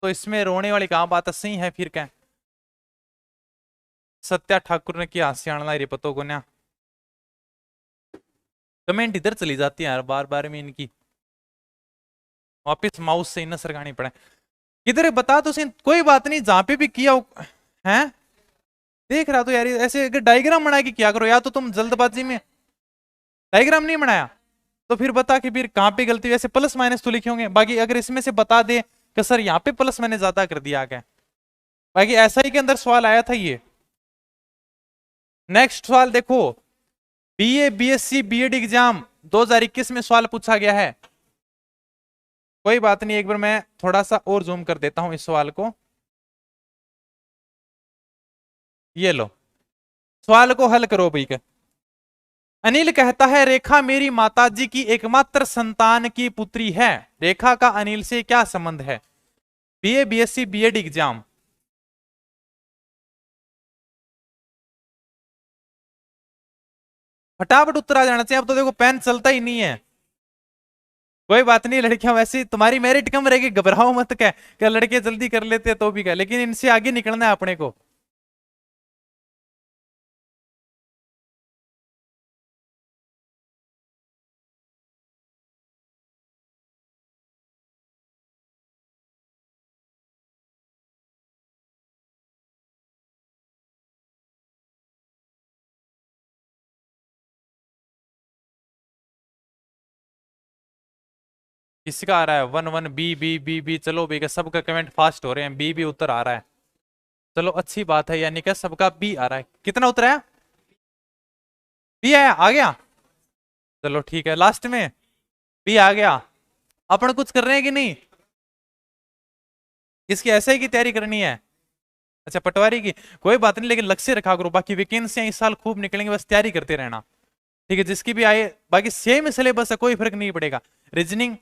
तो इसमें रोने वाली कहां बात है, सही है फिर क्या। सत्या ठाकुर ने किया हंसियाणा रे पतो को ना, कमेंट इधर चली जाती है यार बार बार में इनकी, वापिस माउस से इन्हें सरकानी पड़े। किधर बता तो सही, कोई बात नहीं, जहां पे भी किया है देख रहा तो यार, ऐसे अगर डायग्राम बना के क्या करो, या तो तुम जल्दबाजी में डायग्राम नहीं बनाया तो फिर बता कि फिर कहां पे गलती, वैसे प्लस माइनस तो लिखे होंगे, बाकी अगर इसमें से बता दे कि सर यहाँ पे प्लस मैंने ज्यादा कर दिया क्या, बाकी ऐसा ही के अंदर सवाल आया था ये। नेक्स्ट सवाल देखो, बीए बीएससी बीएड एग्जाम 2021 में सवाल पूछा गया है। कोई बात नहीं, एक बार मैं थोड़ा सा और जूम कर देता हूं इस सवाल को, ये लो, सवाल को हल करो भाई का। अनिल कहता है रेखा मेरी माताजी की एकमात्र संतान की पुत्री है, रेखा का अनिल से क्या संबंध है। बीए बीएससी बीएड एग्जाम, फटाफट उत्तर आ जाना चाहिए। अब तो देखो पेन चलता ही नहीं है। कोई बात नहीं लड़कियां, वैसे तुम्हारी मेरिट कम रहेगी, घबराओ मत, क्या लड़के जल्दी कर लेते हैं तो भी क्या, लेकिन इनसे आगे निकलना है अपने को। किसका आ रहा है, 1 1 बी बी बी बी, चलो बी का सबका कमेंट फास्ट हो रहे हैं, बी बी उत्तर आ रहा है, चलो अच्छी बात है, यानी कि सबका बी आ रहा है। कितना उत्तर है, बी आया, आ गया, चलो ठीक है, लास्ट में बी आ गया। अपन कुछ कर रहे हैं कि नहीं, इसकी ऐसे की तैयारी करनी है, अच्छा पटवारी की, कोई बात नहीं, लेकिन लक्ष्य रखा करो, बाकी वैकेंसियां इस साल खूब निकलेंगे, बस तैयारी करते रहना, ठीक है, जिसकी भी आए, बाकी सेम सिलेबस है, कोई फर्क नहीं पड़ेगा। रीजनिंग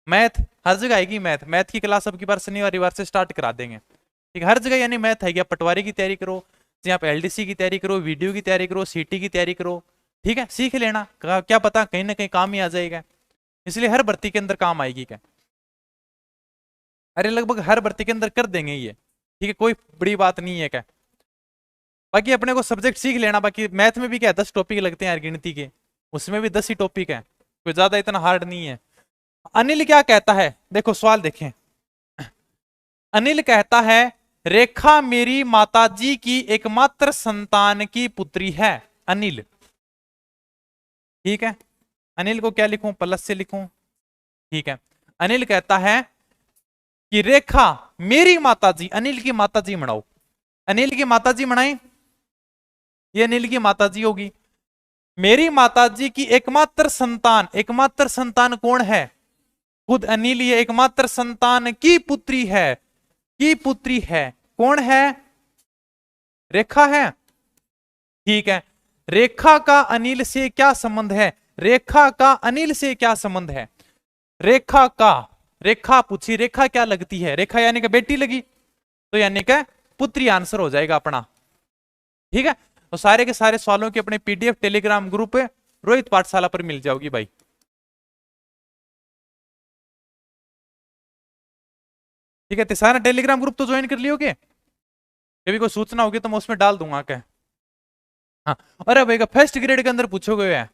मैथ हर जगह आएगी, मैथ मैथ की क्लास अब की बार शनिवार रविवार से स्टार्ट करा देंगे, ठीक है, हर जगह यानी मैथ आएगी। आप पटवारी की तैयारी करो, यहाँ पे एलडीसी की तैयारी करो, वीडियो की तैयारी करो, सीटी की तैयारी करो, ठीक है, सीख लेना, क्या पता कहीं ना कहीं काम ही आ जाएगा, इसलिए हर भर्ती के अंदर काम आएगी क्या। अरे लगभग हर भर्ती के अंदर कर देंगे ये, ठीक है, कोई बड़ी बात नहीं है क्या। बाकी अपने को सब्जेक्ट सीख लेना, बाकी मैथ में भी क्या 10 टॉपिक लगते हैं यार गिनती के, उसमें भी 10 ही टॉपिक है, कोई ज्यादा इतना हार्ड नहीं है। अनिल क्या कहता है, देखो सवाल देखें। अनिल कहता है रेखा मेरी माताजी की एकमात्र संतान की पुत्री है। अनिल, ठीक है, अनिल को क्या लिखूं, प्लस से लिखूं, ठीक है। अनिल कहता है कि रेखा मेरी माताजी, अनिल की माताजी मनाओ, अनिल की माताजी मनाए, ये अनिल की माताजी होगी। मेरी माताजी की एकमात्र संतान, एकमात्र संतान कौन है, खुद अनिल, ये एकमात्र संतान की पुत्री है, की पुत्री है, कौन है, रेखा है, ठीक है। रेखा का अनिल से क्या संबंध है, रेखा का अनिल से क्या संबंध है, रेखा का, रेखा पूछी, रेखा क्या लगती है, रेखा यानी कि बेटी लगी, तो यानी कि पुत्री आंसर हो जाएगा अपना, ठीक है। तो सारे के सारे सवालों की अपने पीडीएफ टेलीग्राम ग्रुप पे रोहित पाठशाला पर मिल जाओगी भाई, ठीक है। तो सारा टेलीग्राम ग्रुप तो ज्वाइन कर लियोगे, कभी कोई सूचना होगी तो मैं उसमें डाल दूंगा क्या। हाँ, अरे भाई फर्स्ट ग्रेड के अंदर पूछोगे,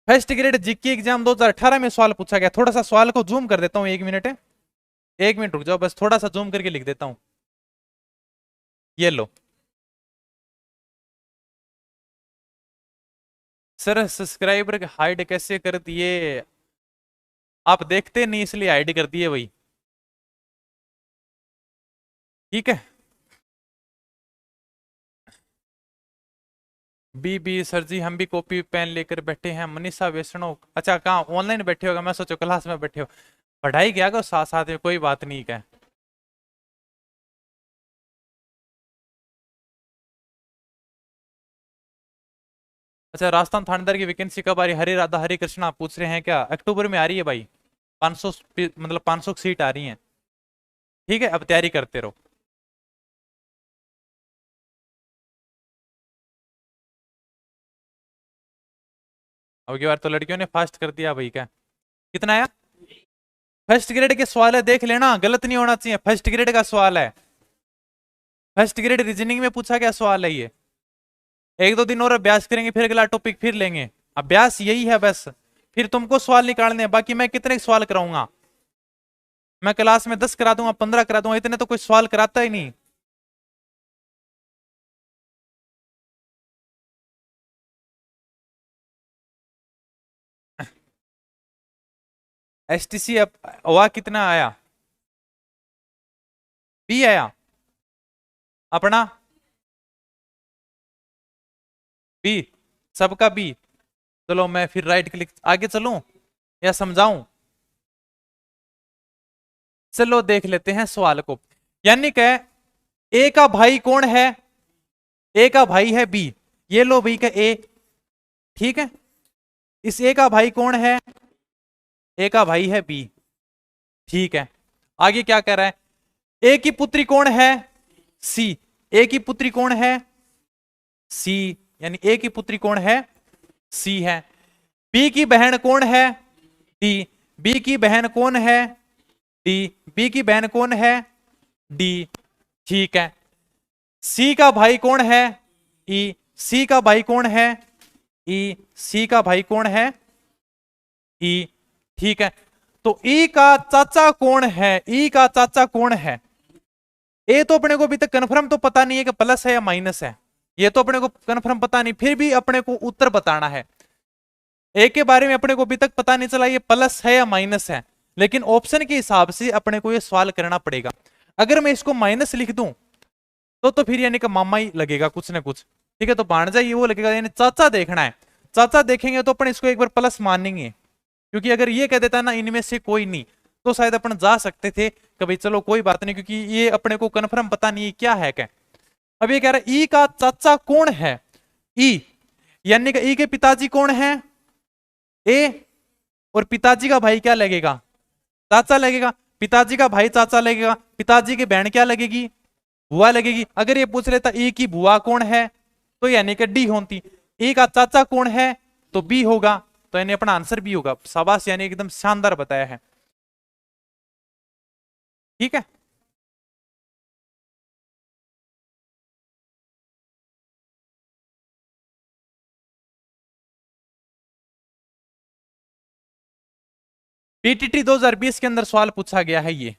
फर्स्ट ग्रेड जीके एग्जाम 2018 में सवाल पूछा गया, थोड़ा सा सवाल को जूम कर देता हूँ, 1 मिनट है, 1 मिनट रुक जाओ, बस थोड़ा सा जूम करके लिख देता हूँ, ये लो। सर सब्सक्राइबर हाइड कैसे कर दिए, आप देखते नहीं इसलिए हाइड कर दिए भाई, ठीक है। बी सर जी हम भी कॉपी पेन लेकर बैठे हैं, मनीषा वैष्णव, अच्छा कहाँ ऑनलाइन बैठे होगा, मैं सोचो क्लास में बैठे हो, पढ़ाई क्या करो साथ साथ में, कोई बात नहीं क्या। अच्छा राजस्थान थानेदार की वैकेंसी कब आ रही है, हरे राधा हरे कृष्णा पूछ रहे हैं, क्या अक्टूबर में आ रही है भाई, 500 मतलब 500 सीट आ रही हैं, ठीक है, अब तैयारी करते रहो। अब की बार तो लड़कियों ने फास्ट कर दिया भाई, क्या कितना आया, फर्स्ट ग्रेड के सवाल है, देख लेना, गलत नहीं होना चाहिए, फर्स्ट ग्रेड का सवाल है, फर्स्ट ग्रेड रीजनिंग में पूछा गया सवाल है ये। 1-2 दिन और अभ्यास करेंगे, फिर अगला टॉपिक फिर लेंगे, अभ्यास यही है बस, फिर तुमको सवाल निकालने हैं, बाकी मैं कितने सवाल कराऊंगा, मैं क्लास में 10 करा दूंगा, 15 करा दूंगा, इतने तो कोई सवाल कराता ही नहीं। एसटीसी अब हुआ कितना आया, बी आया अपना, बी, सबका बी। चलो मैं फिर राइट क्लिक आगे चलूं या समझाऊं, चलो देख लेते हैं सवाल को। यानी कि ए का भाई कौन है, ए का भाई है बी, ये लो बी का ए, ठीक है। इस ए का भाई कौन है, ए का भाई है बी, ठीक है। आगे क्या कह रहा है, ए की पुत्री कौन है, सी, ए की पुत्री कौन है, सी, यानी ए की पुत्री कौन है, सी है। बी की बहन कौन है, डी, बी की बहन कौन है, डी, बी की बहन कौन है, डी, ठीक है। सी का भाई कौन है, ई, सी का भाई कौन है, ई, सी का भाई कौन है, ई, ठीक है। तो ई का चाचा कौन है, ई का चाचा कौन है, ए तो अपने को अभी तक कंफर्म तो पता नहीं है कि प्लस है या माइनस है, ये तो अपने को कंफर्म पता नहीं, फिर भी अपने को उत्तर बताना है। ए के बारे में अपने को अभी तक पता नहीं चला ये प्लस है या माइनस है, लेकिन ऑप्शन के हिसाब से अपने को ये सवाल करना पड़ेगा। अगर मैं इसको माइनस लिख दूं तो फिर यानी कि मामा ही लगेगा कुछ ना कुछ, ठीक है। तो भाणजा ये वो लगेगा, यानी चाचा देखना है, चाचा देखेंगे तो अपन इसको एक बार प्लस मानेंगे, क्योंकि अगर ये कह देता ना इनमें से कोई नहीं, तो शायद अपन जा सकते थे कि भाई चलो कोई बात नहीं, क्योंकि ये अपने को कन्फर्म पता नहीं है क्या है क्या। अब ये कह रहा है ई का चाचा कौन है, ई, यानी कि ई के पिताजी कौन है, ए, और पिताजी का भाई क्या लगेगा, चाचा लगेगा, पिताजी का भाई चाचा लगेगा, पिताजी की बहन क्या लगेगी, बुआ लगेगी। अगर ये पूछ लेता ई की बुआ कौन है, तो यानी कि डी होती, ई का चाचा कौन है तो बी होगा, तो यानी अपना आंसर बी होगा। शाबाश, यानी एकदम शानदार बताया है। ठीक है। पीटीटी 2020 के अंदर सवाल पूछा गया है ये,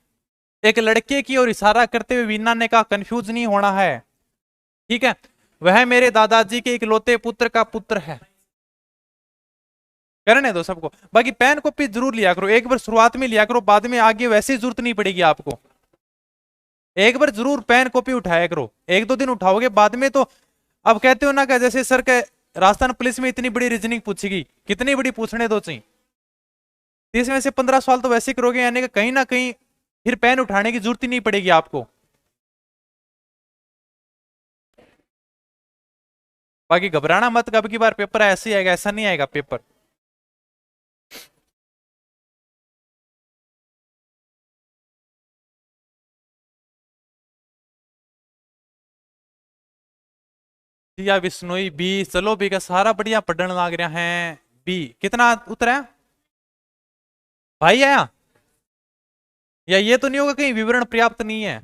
एक लड़के की ओर इशारा करते हुए वीना ने कहा कंफ्यूज नहीं होना है, ठीक है, वह मेरे दादाजी के इकलौते पुत्र का पुत्र है। करने दो सबको, बाकी पेन कॉपी जरूर लिया करो, एक बार शुरुआत में लिया करो, बाद में आगे वैसे जरूरत नहीं पड़ेगी आपको। एक बार जरूर पेन कॉपी उठाया करो, एक दो दिन उठाओगे बाद में तो, अब कहते हो ना कि जैसे सर के राजस्थान पुलिस में इतनी बड़ी रीजनिंग पूछेगी, कितनी बड़ी पूछने दो चाहिए, 30 में से 15 सवाल तो वैसे करोगे, यानी कि कहीं ना कहीं फिर पेन उठाने की जरूरत ही नहीं पड़ेगी आपको। बाकी घबराना मत, कब की बार पेपर ऐसे ही आएगा, ऐसा नहीं आएगा पेपर। या विष्णोई बी, चलो बी का सारा बढ़िया पढ़ने लग रहा है। बी कितना उतरा है भाई आया, या ये तो नहीं होगा कहीं विवरण पर्याप्त नहीं है,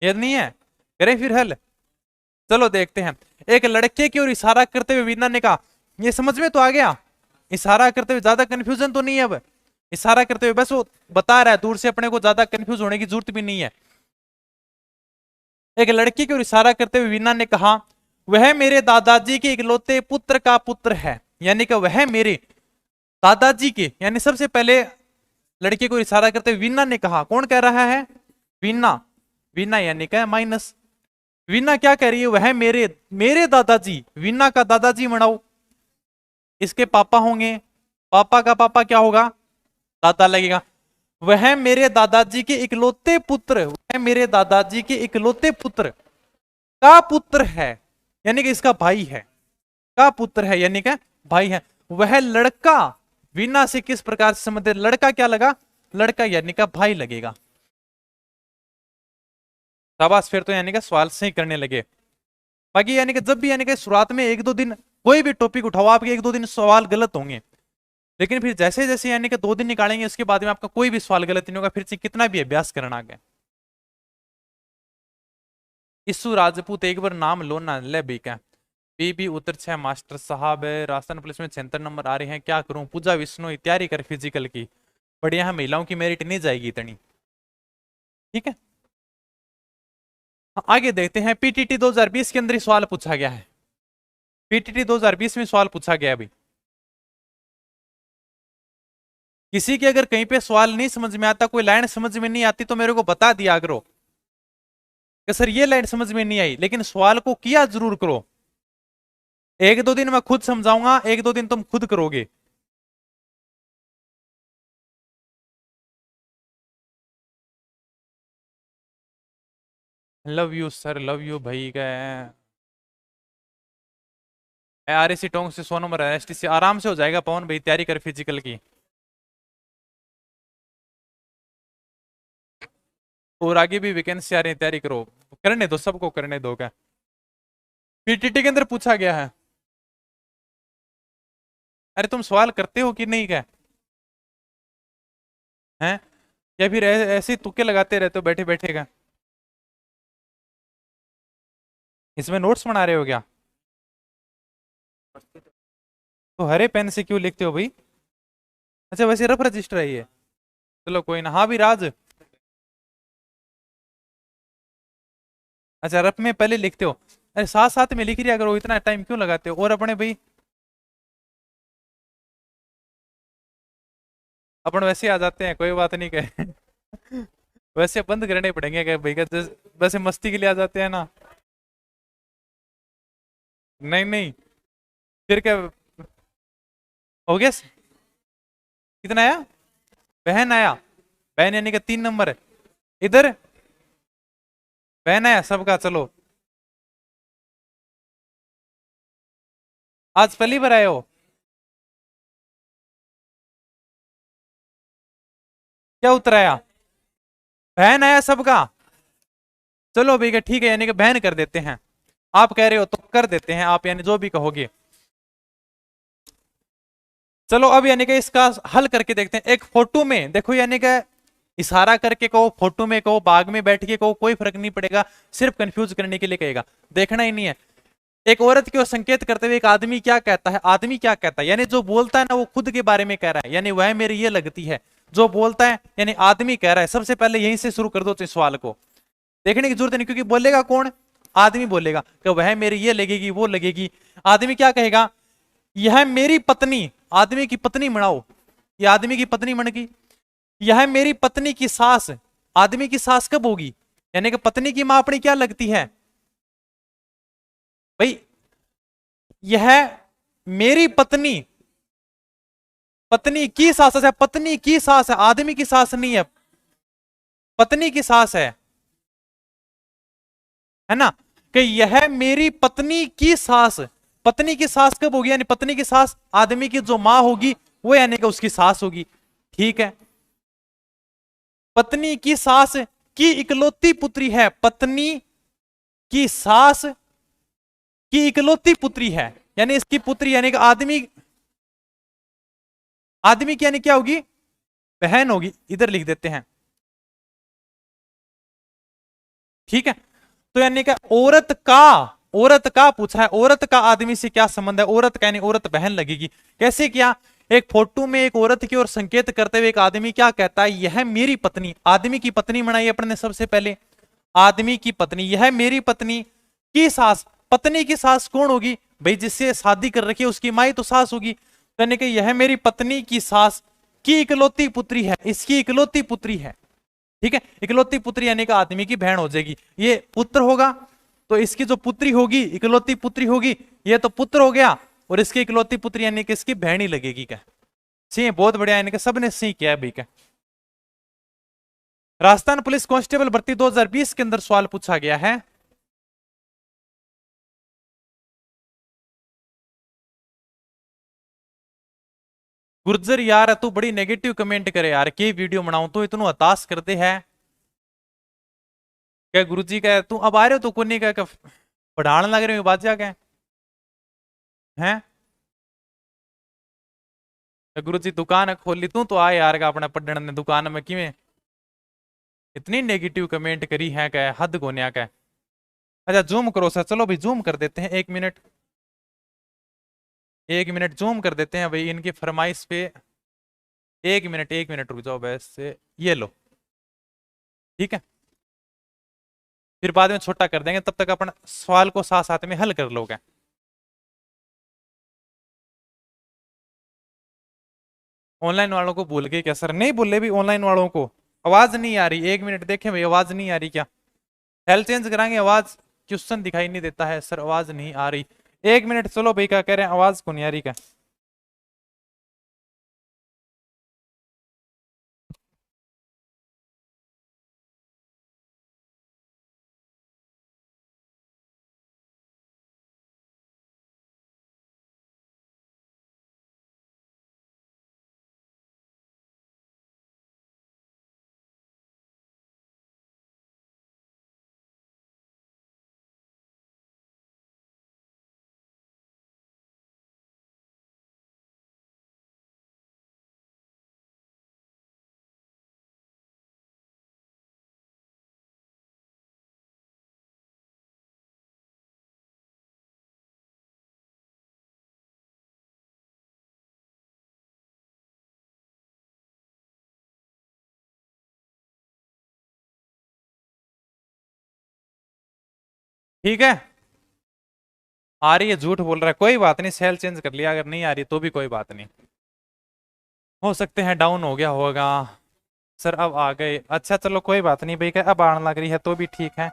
ये नहीं है, करें फिर हल। चलो देखते हैं, एक लड़के की ओर इशारा करते हुए वीना ने कहा, ये समझ में तो आ गया, इशारा करते हुए ज्यादा कंफ्यूजन तो नहीं है, अब इशारा करते हुए बस वो बता रहा है दूर से, अपने को ज्यादा कंफ्यूज होने की जरूरत भी नहीं है। एक लड़के की ओर इशारा करते हुए वीना ने कहा वह मेरे दादाजी के इकलौते पुत्र का पुत्र है, यानी कि वह मेरे दादाजी के, यानी सबसे पहले लड़के को इशारा करते हुए वीना ने कहा, कौन कह रहा है, वीना, वीना यानी क्या माइनस, वीना क्या कह रही है, वह मेरे मेरे दादाजी, वीना का दादाजी मनाओ, इसके पापा होंगे, पापा का पापा क्या होगा, दादा लगेगा, वह मेरे दादाजी के इकलौते पुत्र, वह मेरे दादाजी के इकलौते पुत्र का पुत्र है, यानी कि इसका भाई है, का पुत्र है यानी कि भाई है, वह लड़का वीना से किस प्रकार से संबंधित, लड़का क्या लगा, लड़का यानी का भाई लगेगा। शाबाश, फिर तो यानी कि सवाल सही करने लगे। बाकी यानी कि जब भी यानी कि शुरुआत में एक दो दिन कोई भी टॉपिक उठाओ, आपके एक दो दिन सवाल गलत होंगे, लेकिन फिर जैसे जैसे यानी कि 2 दिन निकालेंगे उसके बाद में आपका कोई भी सवाल गलत नहीं होगा, फिर से कितना भी अभ्यास करना आगे। इसु राजपूत एक बार नाम लो ना ले भी क्या, बीबी उत्तर 6 मास्टर साहब है, राजस्थान पुलिस में 76 नंबर आ रहे हैं, क्या करूं, पूजा विष्णु तैयारी कर फिजिकल की, बढ़िया है, महिलाओं की मेरिट नहीं जाएगी इतनी, ठीक है। आगे देखते हैं, पीटीटी 2020 के अंदर ही सवाल पूछा गया है, पीटीटी 2020 में सवाल पूछा गया अभी, किसी के अगर कहीं पे सवाल नहीं समझ में आता, कोई लाइन समझ में नहीं आती तो मेरे को बता दिया करो कि सर ये लाइन समझ में नहीं आई, लेकिन सवाल को किया जरूर करो। एक दो दिन मैं खुद समझाऊंगा, एक दो दिन तुम खुद करोगे। Love you sir, love you भाई का आरएसी टोंग से 100 नंबर एसटी से आराम से हो जाएगा पवन भाई, तैयारी कर फिजिकल की, और आगे भी वैकेंसी आ रही है, तैयारी करो, करने दो सबको, करने दो क्या, पीटीटी के अंदर पूछा गया है। अरे तुम सवाल करते हो कि नहीं क्या हैं, या फिर ऐसे ही तुक्के लगाते रहते हो बैठे बैठे का, इसमें नोट्स बना रहे हो क्या, तो हरे पेन से क्यों लिखते हो भाई, अच्छा वैसे रफ रजिस्टर है ये, चलो कोई ना, हाँ भी राज, अच्छा रफ में पहले लिखते हो, अरे साथ साथ में लिख लिया करो, इतना टाइम क्यों लगाते हो, और अपने भाई अपन वैसे आ जाते हैं, कोई बात नहीं कहे वैसे बंद करने पड़ेंगे क्या भाई का, वैसे मस्ती के लिए आ जाते हैं ना, नहीं नहीं, फिर क्या हो गया, कितना आया, बहन आया, बहन यानी कि 3 नंबर है इधर, बहन आया सबका, चलो आज पहली बार आए हो, क्या उत्तर आया, बहन आया सबका, चलो भैया ठीक है, यानी कि बहन कर देते हैं, आप कह रहे हो तो कर देते हैं आप, यानी जो भी कहोगे। चलो अब यानी कि इसका हल करके देखते हैं, एक फोटो में देखो, यानी कि इशारा करके कहो, फोटो में कहो, बाग में बैठ के कहो, कोई फर्क नहीं पड़ेगा, सिर्फ कंफ्यूज करने के लिए कहेगा, देखना ही नहीं है। एक औरत की ओर संकेत करते हुए एक आदमी क्या कहता है, आदमी क्या कहता है, यानी जो बोलता है ना वो खुद के बारे में कह रहा है, यानी वह मेरी ये लगती है, जो बोलता है यानी आदमी कह रहा है। सबसे पहले यहीं से शुरू कर दो इस सवाल को, देखने की जरूरत नहीं, क्योंकि बोलेगा कौन, आदमी बोलेगा कि वह मेरी ये लगेगी वो लगेगी। आदमी क्या कहेगा, यह मेरी पत्नी, आदमी की पत्नी मनाओ, ये आदमी की पत्नी मन की, यह मेरी पत्नी की सास, आदमी की सास कब होगी, यानी कि पत्नी की मां अपनी क्या लगती है भाई, यह मेरी पत्नी, पत्नी की सास है, पत्नी की सास है, आदमी की सास नहीं है, पत्नी की सास है ना, कि यह मेरी पत्नी की सास, पत्नी की सास कब होगी, यानी पत्नी की सास आदमी की जो मां होगी वो यानी कि उसकी सास होगी, ठीक है। पत्नी की सास की इकलौती पुत्री है, पत्नी की सास की इकलौती पुत्री है, यानी इसकी पुत्री यानी कि आदमी, आदमी की यानी क्या होगी, बहन होगी, इधर लिख देते हैं, ठीक है। तो यानी कि औरत का पूछा है, औरत का आदमी से क्या संबंध है, औरत का यानी औरत बहन लगेगी। कैसे किया, एक फोटो में एक औरत की ओर संकेत करते हुए एक आदमी क्या कहता है, यह मेरी पत्नी, आदमी की पत्नी बनाई अपने ने सबसे पहले, आदमी की पत्नी, यह मेरी पत्नी की सास, पत्नी की सास कौन होगी भाई, जिससे शादी कर रखी है उसकी माई तो सास होगी, यानी कि यह मेरी पत्नी की सास की इकलौती पुत्री है, इसकी इकलौती पुत्री है, ठीक है। इकलौती पुत्री यानी कि आदमी की बहन हो जाएगी, ये पुत्र होगा तो इसकी जो पुत्री होगी, इकलौती पुत्री होगी, ये तो पुत्र हो गया, और इसकी इकलौती पुत्री यानी कि इसकी बहन ही लगेगी। क्या सही, बहुत बढ़िया, यानी कि सबने सही किया है भाई। क्या राजस्थान पुलिस कांस्टेबल भर्ती 2020 के अंदर सवाल पूछा गया है, गुर्जर यार तू बड़ी नेगेटिव कमेंट करे यार, के वीडियो बनाऊं तो इतना हताश करते हैं, क्या गुरुजी का तू अब आ रहे हो तो कोनी का पढ़ाने लग रहे हो बाजा क्या हैं, गुरु जी दुकान खोली तू तो आ यार का अपने पढ़ने ने दुकान में किवें इतनी नेगेटिव कमेंट करी है, क्या हद गोनिया का। अच्छा जूम करो सर, चलो भाई जूम कर देते हैं, 1 मिनट, 1 मिनट जूम कर देते हैं भाई इनकी फरमाइश पे, 1 मिनट 1 मिनट रुक जाओ बस से, ये लो, ठीक है, फिर बाद में छोटा कर देंगे, तब तक अपन सवाल को साथ साथ में हल कर लोगे। ऑनलाइन वालों को भूल गए क्या सर, नहीं भूले भी ऑनलाइन वालों को, आवाज नहीं आ रही, 1 मिनट देखें भाई, आवाज नहीं आ रही क्या, हेल्थ चेंज कराएंगे, आवाज क्वेश्चन दिखाई नहीं देता है सर, आवाज नहीं आ रही, 1 मिनट, चलो भाई क्या कह रहे हैं, आवाज को नहीं आ रही क्या, ठीक है, आ रही है, झूठ बोल रहा है, कोई बात नहीं, सेल चेंज कर लिया, अगर नहीं आ रही तो भी कोई बात नहीं, हो सकते हैं डाउन हो गया होगा सर, अब आ गए, अच्छा चलो कोई बात नहीं भाई, अब आने लग रही है तो भी ठीक है,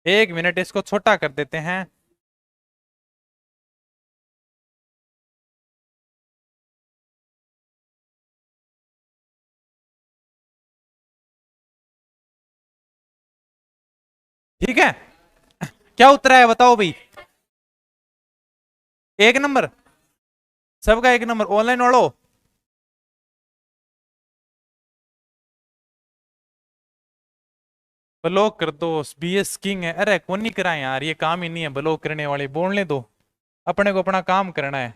1 मिनट इसको छोटा कर देते हैं, ठीक है। क्या उत्तर है बताओ भाई, 1 नंबर, सबका 1 नंबर, ऑनलाइन वालों ब्लॉक कर दो, बीएस किंग है, अरे कौन नहीं कराए यार, ये काम ही नहीं है ब्लॉक करने वाले, बोलने दो, अपने को अपना काम करना है।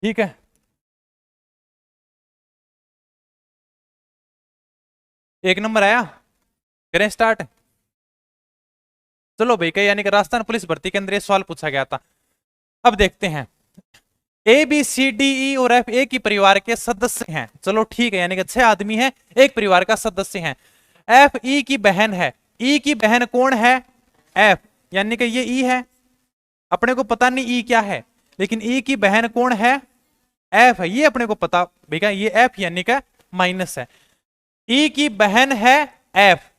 ठीक है, एक नंबर आया। करें स्टार्ट। चलो भाई, कहीं यानी कि राजस्थान पुलिस भर्ती के अंदर ये सवाल पूछा गया था। अब देखते हैं, ए बी सी डी ई और एफ एक ही परिवार के सदस्य हैं। चलो ठीक है, यानी कि 6 आदमी हैं, एक परिवार का सदस्य हैं। एफ ई की बहन है। ई की बहन कौन है? एफ, यानी कि ये ई है। अपने को पता नहीं ई क्या है, लेकिन ई की बहन कौन है? एफ है, ये अपने को पता भैया, ये एफ यानी कि माइनस है। ई की बहन है एफ।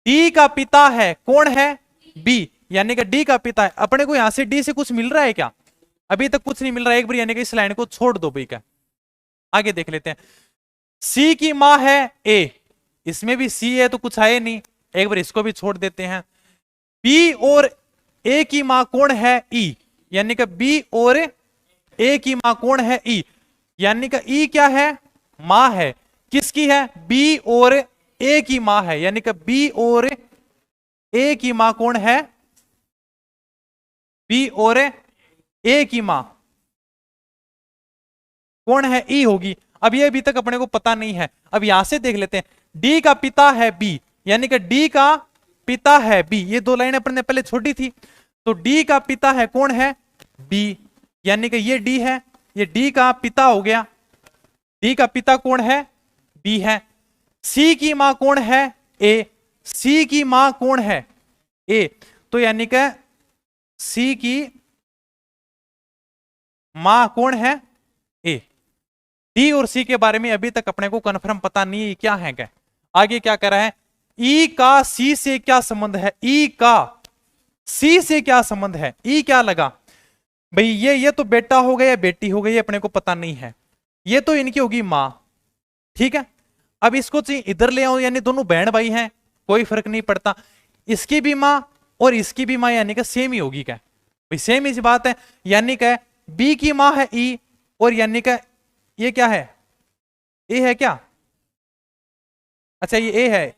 डी का पिता है कौन है? बी, यानी कि डी का पिता है। अपने को यहां से डी से कुछ मिल रहा है क्या? अभी तक कुछ नहीं मिल रहा है। एक बार यानी कि इस लाइन को छोड़ दो भाई का, आगे देख लेते हैं। सी की मां है ए, इसमें भी सी है तो कुछ आए नहीं, एक बार इसको भी छोड़ देते हैं। बी और ए की मां कौन है? ई, यानी कि बी और ए की मां कौन है? ई, यानी कि ई क्या है? मां है। किसकी है? बी और ए की मां है, यानी कि बी और ए की मां कौन है? बी और ए की मां कौन है? ई होगी। अब ये अभी तक अपने को पता नहीं है। अब यहां से देख लेते हैं, डी का पिता है बी, यानी कि डी का पिता है बी। ये दो लाइन अपन ने पहले छोड़ी थी, तो डी का पिता है कौन है? बी, यानी कि ये डी है, ये डी का पिता हो गया। डी का पिता कौन है? बी है। सी की मां कौन है? ए, सी की मां कौन है? ए, तो यानी कि सी की मां कौन है? ए। डी और सी के बारे में अभी तक अपने को कंफर्म पता नहीं है क्या है क्या। आगे क्या कर रहा है? ई का सी से क्या संबंध है? ई का सी से क्या संबंध है? ई क्या लगा भाई? ये तो बेटा हो गया या बेटी हो गई, अपने को पता नहीं है। ये तो इनकी होगी मां, ठीक है। अब इसको चाहिए इधर ले आओ, यानी दोनों बहन भाई हैं, कोई फर्क नहीं पड़ता। इसकी भी मां और इसकी भी मां यानी कि सेम ही होगी क्या भाई? सेम ही बात है। यानी कि बी की मां है ई, और यानी कि ये क्या है? ए है क्या? अच्छा ये ए है,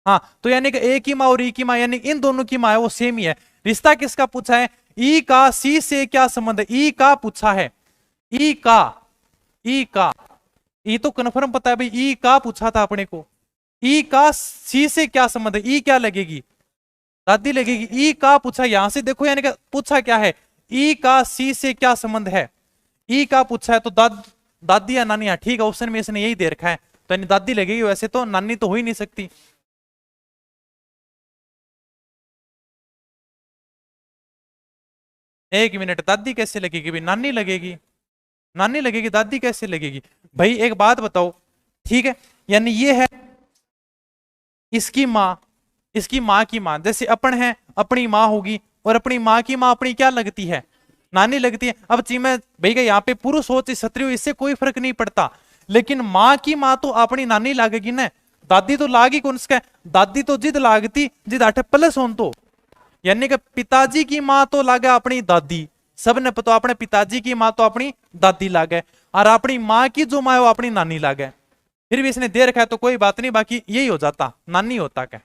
हाँ। तो यानी कि ए की मां और ई की मां, यानी इन दोनों की मां है वो सेम ही है। रिश्ता किसका पूछा है? ई का सी से क्या संबंध है? ई का पूछा है। ई का, ई का, ई तो कन्फर्म पता है भाई, ई का पूछा था अपने को। ई का सी से क्या संबंध है? ई क्या लगेगी? दादी लगेगी। ई का पूछा, यहां से देखो, यानी कि पूछा क्या है? ई का सी से क्या संबंध है? ई का पूछा है तो दादी या नानी, ठीक है, ऑप्शन में इसने यही दे रखा है, तो यानी दादी लगेगी। वैसे तो नानी तो हो ही नहीं सकती। एक मिनट, दादी कैसे लगेगी भाई? नानी लगेगी, नानी लगेगी, दादी कैसे लगेगी भाई? एक बात बताओ, ठीक है, यानी ये है इसकी माँ, इसकी माँ की माँ, जैसे अपन है अपनी माँ होगी, और अपनी माँ की माँ अपनी क्या लगती है? नानी लगती है। अब ची मैं भाई यहाँ पे पुरुष हो चाहे स्त्री हो, इससे कोई फर्क नहीं पड़ता, लेकिन माँ की माँ तो अपनी नानी लागेगी ना। दादी तो लागी कौन सा? दादी तो जिद लागती जिद 8 प्लस होन, तो यानी कि पिताजी की माँ तो लागे अपनी दादी, सबने पता अपने पिताजी की माँ तो अपनी दादी लागे, और अपनी माँ की जो माँ है वो अपनी नानी लागे। फिर भी इसने दे रखा है तो कोई बात नहीं, बाकी यही हो जाता, नानी होता क्या।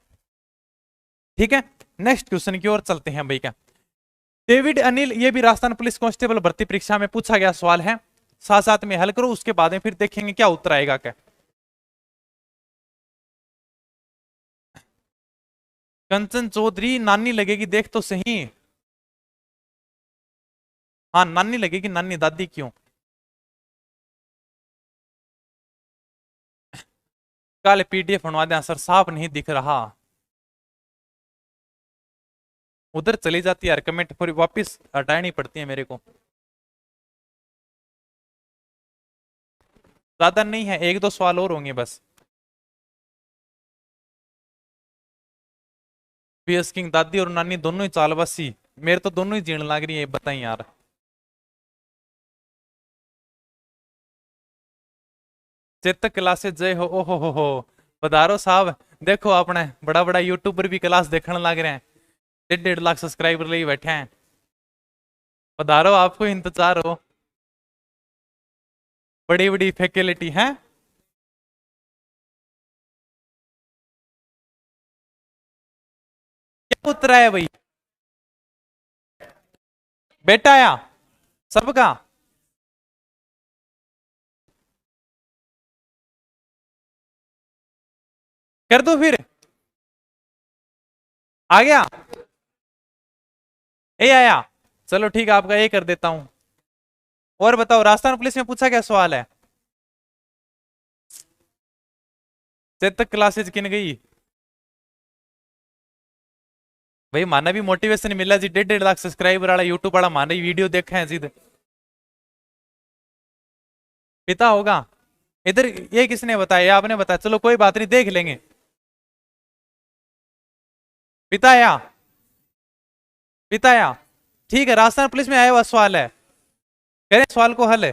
ठीक है, नेक्स्ट क्वेश्चन की ओर चलते हैं भाई। क्या डेविड अनिल, ये भी राजस्थान पुलिस कांस्टेबल भर्ती परीक्षा में पूछा गया सवाल है, साथ साथ में हल करो, उसके बाद में फिर देखेंगे क्या उत्तर आएगा। क्या कंचन चौधरी नानी लगेगी, देख तो सही। हाँ नानी लगेगी, नानी, दादी क्यों? कल पीडीएफ बनवा दें सर, साफ नहीं दिख रहा। उधर चली जाती है, कमेंट फिर वापस हटानी पड़ती है मेरे को। ज्यादा नहीं है, एक दो सवाल और होंगे बस। पीएस किंग दादी और नानी दोनों ही चालबासी, मेरे तो दोनों ही जीण लग रही है, बताई यार। चेतक क्लासेस जय हो, ओहो हो, पधारो साहब। देखो अपने बड़ा बड़ा यूट्यूबर भी क्लास देखने लग रहे हैं, 1.5 लाख सब्सक्राइबर ले बैठे हैं। पधारो, आपको इंतजार हो, बड़ी बड़ी फैकल्टी है। क्या उत्तर है भाई? बेटा आया सबका? कर दो फिर, आ गया, ए आया, चलो ठीक है आपका ए कर देता हूं। और बताओ राजस्थान पुलिस में पूछा क्या सवाल है? चेतक क्लासेज किन गई भाई, माना भी मोटिवेशन मिला जी, 1.5 लाख सब्सक्राइबर वाला यूट्यूब वाला माना ही वीडियो देखा है जिद पिता होगा इधर। ये किसने बताया? ये आपने बताया, चलो कोई बात नहीं देख लेंगे। पिता या पिता या ठीक है, राजस्थान पुलिस में आया हुआ सवाल है, करें सवाल को हल है,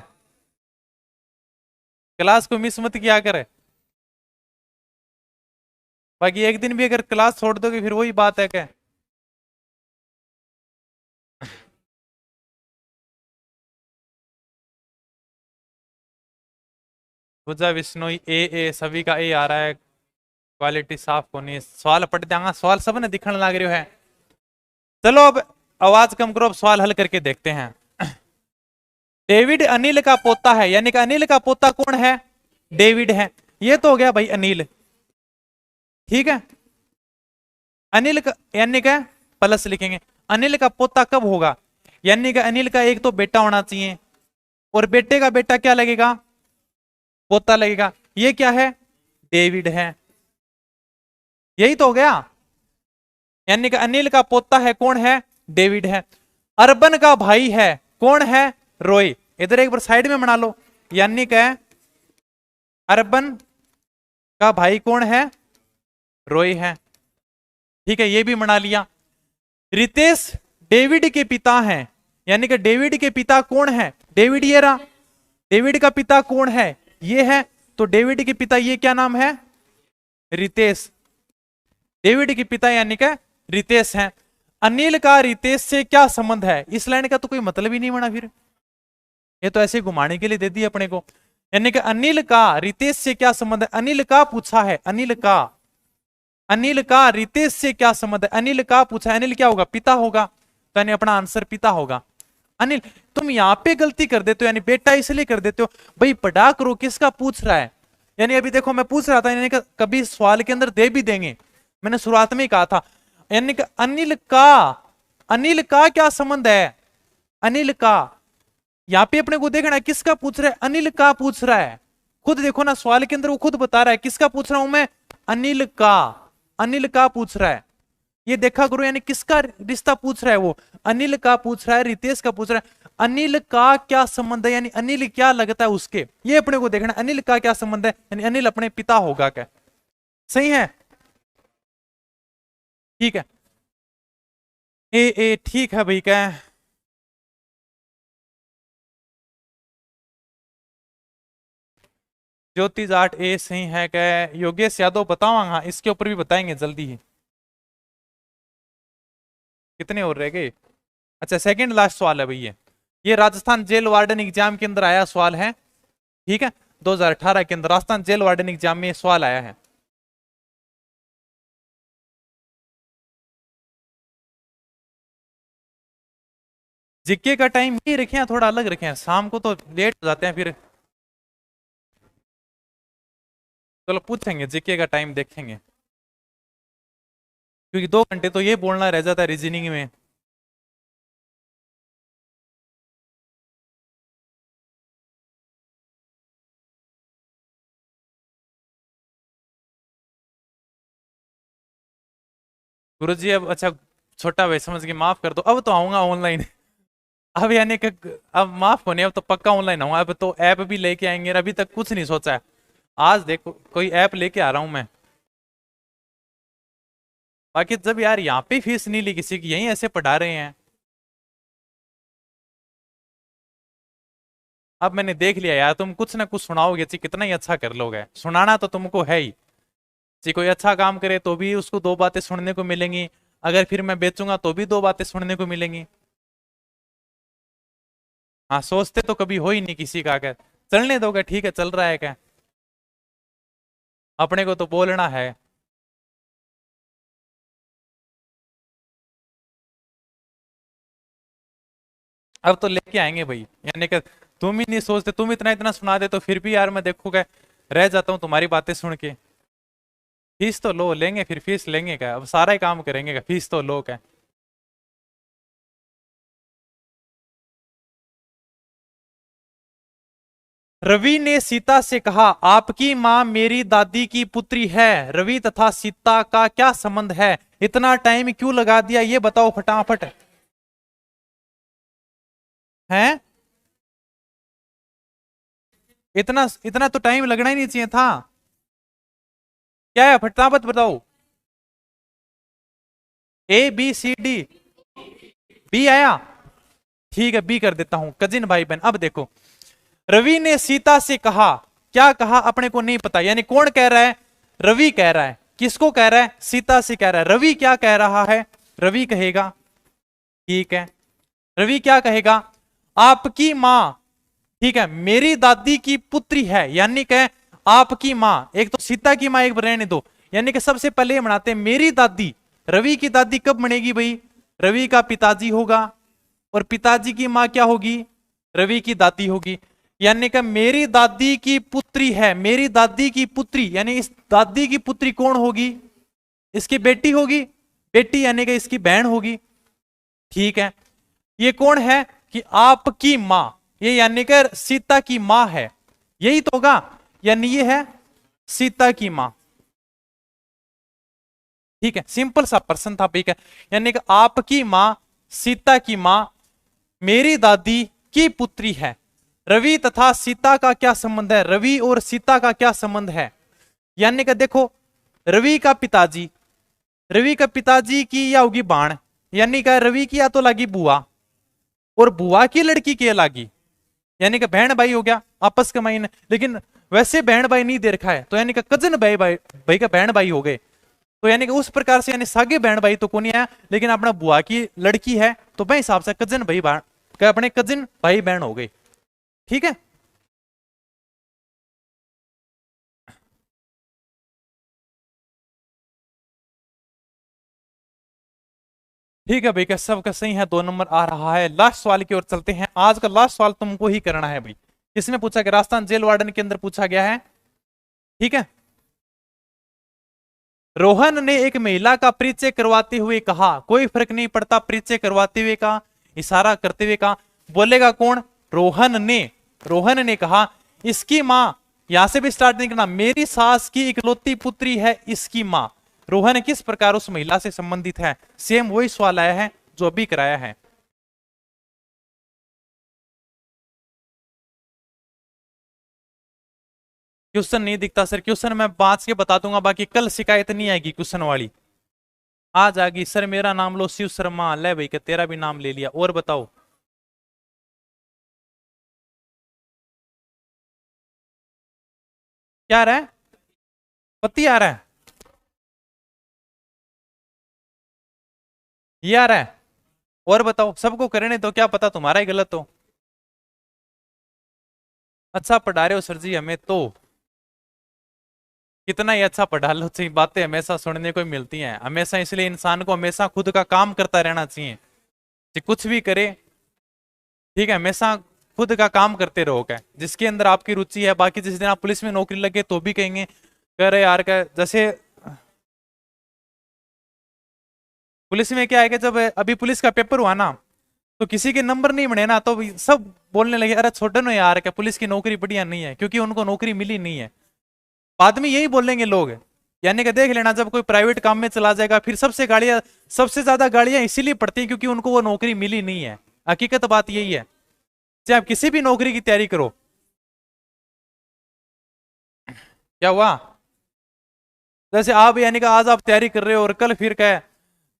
क्लास को मिस मत किया करे। बाकी एक दिन भी अगर क्लास छोड़ दोगे फिर वही बात है क्या? पूजा विष्णोई ए ए सभी का ए आ रहा है, क्वालिटी साफ होनी, सवाल पढ़ देंगे, सवाल सब ने दिखने लग रहे है। चलो अब आवाज कम करो, अब सवाल हल करके देखते हैं। डेविड अनिल का पोता है, यानी कि अनिल का पोता कौन है? डेविड है। ये तो हो गया भाई अनिल, ठीक है। अनिल का यानी क्या, प्लस लिखेंगे। अनिल का पोता कब होगा? यानी कि अनिल का एक तो बेटा होना चाहिए, और बेटे का बेटा क्या लगेगा? पोता लगेगा। ये क्या है? डेविड है। यही तो हो गया, यानी कि अनिल का पोता है कौन है? डेविड है। अर्बन का भाई है कौन है? रॉय। इधर एक बार साइड में बना लो, यानी कि अर्बन का भाई कौन है? रॉय है, ठीक है, ये भी बना लिया। रितेश डेविड के पिता हैं, यानी कि डेविड के पिता कौन है? डेविड ये रहा, डेविड का पिता कौन है? ये है, तो डेविड के पिता ये क्या नाम है? रितेश। डेविड के पिता यानी कि रितेश हैं। अनिल का रितेश से क्या संबंध है? इस लाइन का तो कोई मतलब ही नहीं बना, फिर ये तो ऐसे घुमाने के लिए दे दी अपने को। यानी कि अनिल का रितेश से क्या संबंध है? अनिल का पूछा है, अनिल का रितेश से क्या संबंध है? अनिल का पूछा है, अनिल क्या होगा? पिता होगा, तो यानी अपना आंसर पिता होगा। अनिल, तुम यहां पे गलती कर देते हो, यानी बेटा इसलिए कर देते हो भाई, पढ़ा करो किसका पूछ रहा है। यानी अभी देखो मैं पूछ रहा था, यानी कभी सवाल के अंदर दे भी देंगे, मैंने शुरुआत में ही कहा था। यानी कि अनिल का क्या संबंध है? अनिल का, यहां पे अपने को देखना है किसका पूछ रहा है? अनिल का पूछ रहा है, खुद देखो ना सवाल के अंदर वो खुद बता रहा है किसका पूछ रहा हूं मैं? अनिल का, अनिल का पूछ रहा है। ये देखा करो, यानी किसका रिश्ता पूछ रहा है वो? अनिल का पूछ रहा है, रितेश का पूछ रहा है। अनिल का क्या संबंध है, यानी अनिल क्या लगता है उसके, ये अपने को देखना। अनिल का क्या संबंध है, यानी अनिल अपने पिता होगा क्या? सही है, ठीक है। ए ठीक है भाई, क्या ज्योति जाट ए सही है क्या? योगेश यादव बताओ, हाँ इसके ऊपर भी बताएंगे जल्दी ही। कितने और रह गए? अच्छा सेकंड लास्ट सवाल है भैया, ये राजस्थान जेल वार्डन एग्जाम के अंदर आया सवाल है, ठीक है। 2018 के अंदर राजस्थान जेल वार्डन एग्जाम में सवाल आया है। जीके का टाइम ही रखे हैं, थोड़ा अलग रखे हैं, शाम को तो लेट हो जाते हैं फिर। चलो पूछेंगे, जीके का टाइम देखेंगे, क्योंकि 2 घंटे तो ये बोलना रह जाता है रीजनिंग में। गुरुजी अब अच्छा, छोटा भाई समझ के माफ कर दो, अब तो आऊंगा ऑनलाइन। अब यानी कि अब माफ होने, अब तो पक्का ऑनलाइन आऊंगा, अब तो ऐप भी लेके आएंगे, अभी तक कुछ नहीं सोचा है। आज देखो कोई ऐप लेके आ रहा हूं मैं। बाकी जब यार यहाँ पे फीस नहीं ली किसी की, यहीं ऐसे पढ़ा रहे हैं। अब मैंने देख लिया यार, तुम कुछ ना कुछ सुनाओगे जी, कितना ही अच्छा कर लोगे, सुनाना तो तुमको है ही जी। कोई अच्छा काम करे तो भी उसको 2 बातें सुनने को मिलेंगी, अगर फिर मैं बेचूंगा तो भी 2 बातें सुनने को मिलेंगी। हाँ सोचते तो कभी हो ही नहीं किसी का, क्या चलने दोगे? ठीक है चल रहा है क्या, अपने को तो बोलना है। अब तो लेके आएंगे भाई, यानी कि तुम ही नहीं सोचते, तुम इतना इतना सुना दे तो फिर भी यार मैं देखोगे रह जाता हूँ तुम्हारी बातें सुन के। फीस तो लो, लेंगे फिर फीस लेंगे क्या, अब सारा ही काम करेंगे क्या, फीस तो लो क्या। रवि ने सीता से कहा, आपकी माँ मेरी दादी की पुत्री है, रवि तथा सीता का क्या संबंध है, इतना टाइम क्यों लगा दिया ये बताओ फटाफट। हैं, इतना इतना तो टाइम लगना ही नहीं चाहिए था। क्या है फटाफट बताओ। A B C D, B आया, ठीक है बी कर देता हूं, कजिन भाई बहन। अब देखो, रवि ने सीता से कहा, क्या कहा अपने को नहीं पता, यानी कौन कह रहा है, रवि कह रहा है, किसको कह रहा है, सीता से कह रहा है। रवि क्या कह रहा है, रवि कहेगा, ठीक है, रवि क्या कहेगा, आपकी मां, ठीक है, मेरी दादी की पुत्री है, यानी कह आपकी मां, एक तो सीता की मां, एक रहने दो, यानी कि सबसे पहले ये बनाते हैं मेरी दादी। रवि की दादी कब बनेगी भाई, रवि का पिताजी होगा, और पिताजी की मां क्या होगी, रवि की दादी होगी, यानी कि मेरी दादी की पुत्री है, मेरी दादी की पुत्री, यानी इस दादी की पुत्री कौन होगी, इसकी बेटी होगी, बेटी यानी कि इसकी बहन होगी, ठीक है। ये कौन है कि आपकी मां, ये यानी कि सीता की मां है, यही तो होगा, यानी ये है सीता की मां, ठीक है, सिंपल सा प्रश्न था, ठीक है, यानी कि आपकी मां, सीता की मां, मेरी दादी की पुत्री है, रवि तथा सीता का क्या संबंध है, रवि और सीता का क्या संबंध है, यानी कि देखो, रवि का पिताजी, रवि का पिताजी की या होगी बाण, यानी कि रवि की या तो लगी बुआ, और बुआ की लड़की की लागी, यानी कि बहन भाई हो गया आपस के माइन, लेकिन वैसे बहन भाई नहीं दे रखा है, तो यानी कि कजन भाई भाई भाई का बहन भाई हो गए, तो यानी कि उस प्रकार से, यानी सागे बहन भाई तो कौन है, लेकिन अपना बुआ की लड़की है, तो मैं हिसाब से कजन भाई बहन, अपने कजिन भाई बहन हो गए, ठीक है। ठीक है भाई, क्या सबका सही है, 2 नंबर आ रहा है। लास्ट सवाल की ओर चलते हैं, आज का लास्ट सवाल तुमको ही करना है भाई। किसने पूछा कि राजस्थान जेल वार्डन के अंदर पूछा गया है, ठीक है। रोहन ने एक महिला का परिचय करवाते हुए कहा, कोई फर्क नहीं पड़ता, परिचय करवाते हुए का, इशारा करते हुए कहा, बोलेगा कौन, रोहन ने, रोहन ने कहा, इसकी मां, यहां से भी स्टार्ट नहीं करना, मेरी सास की इकलौती पुत्री है इसकी मां। रोहन किस प्रकार उस महिला से संबंधित है, सेम वही सवाल आया है जो अभी कराया है। क्वेश्चन नहीं दिखता सर, क्वेश्चन मैं बात के बता दूंगा, बाकी कल शिकायत नहीं आएगी क्वेश्चन वाली, आ जाएगी सर मेरा नाम लो शिव शर्मा, ले भाई के तेरा भी नाम ले लिया, और बताओ। क्या आ रहा है, पति आ रहा है, ये आ रहा है, और बताओ, सबको करने तो क्या पता तुम्हारा ही गलत हो। अच्छा पढ़ा रहे हो सर जी हमें तो, कितना ही अच्छा पढ़ा लो, चाहिए बातें हमेशा सुनने को ही मिलती हैं हमेशा, इसलिए इंसान को हमेशा खुद का काम करता रहना चाहिए, कि कुछ भी करे, ठीक है, हमेशा खुद का काम करते रहो, क्या जिसके अंदर आपकी रुचि है। बाकी जिस दिन आप पुलिस में नौकरी लगे तो भी कहेंगे, कह रहे यार क्या, जैसे पुलिस में क्या है कि जब अभी पुलिस का पेपर हुआ ना, तो किसी के नंबर नहीं बने ना, तो सब बोलने लगे अरे छोटे नो यार, क्या पुलिस की नौकरी बढ़िया नहीं है, क्योंकि उनको नौकरी मिली नहीं है। बाद में यही बोलेंगे लोग, यानी कि देख लेना जब कोई प्राइवेट काम में चला जाएगा, फिर सबसे ज्यादा गाड़ियां इसीलिए पड़ती हैं क्योंकि उनको वो नौकरी मिली नहीं है। हकीकत बात यही है, चाहे आप किसी भी नौकरी की तैयारी करो। क्या हुआ, जैसे आप यानी कि आज आप तैयारी कर रहे हो और कल फिर क्या,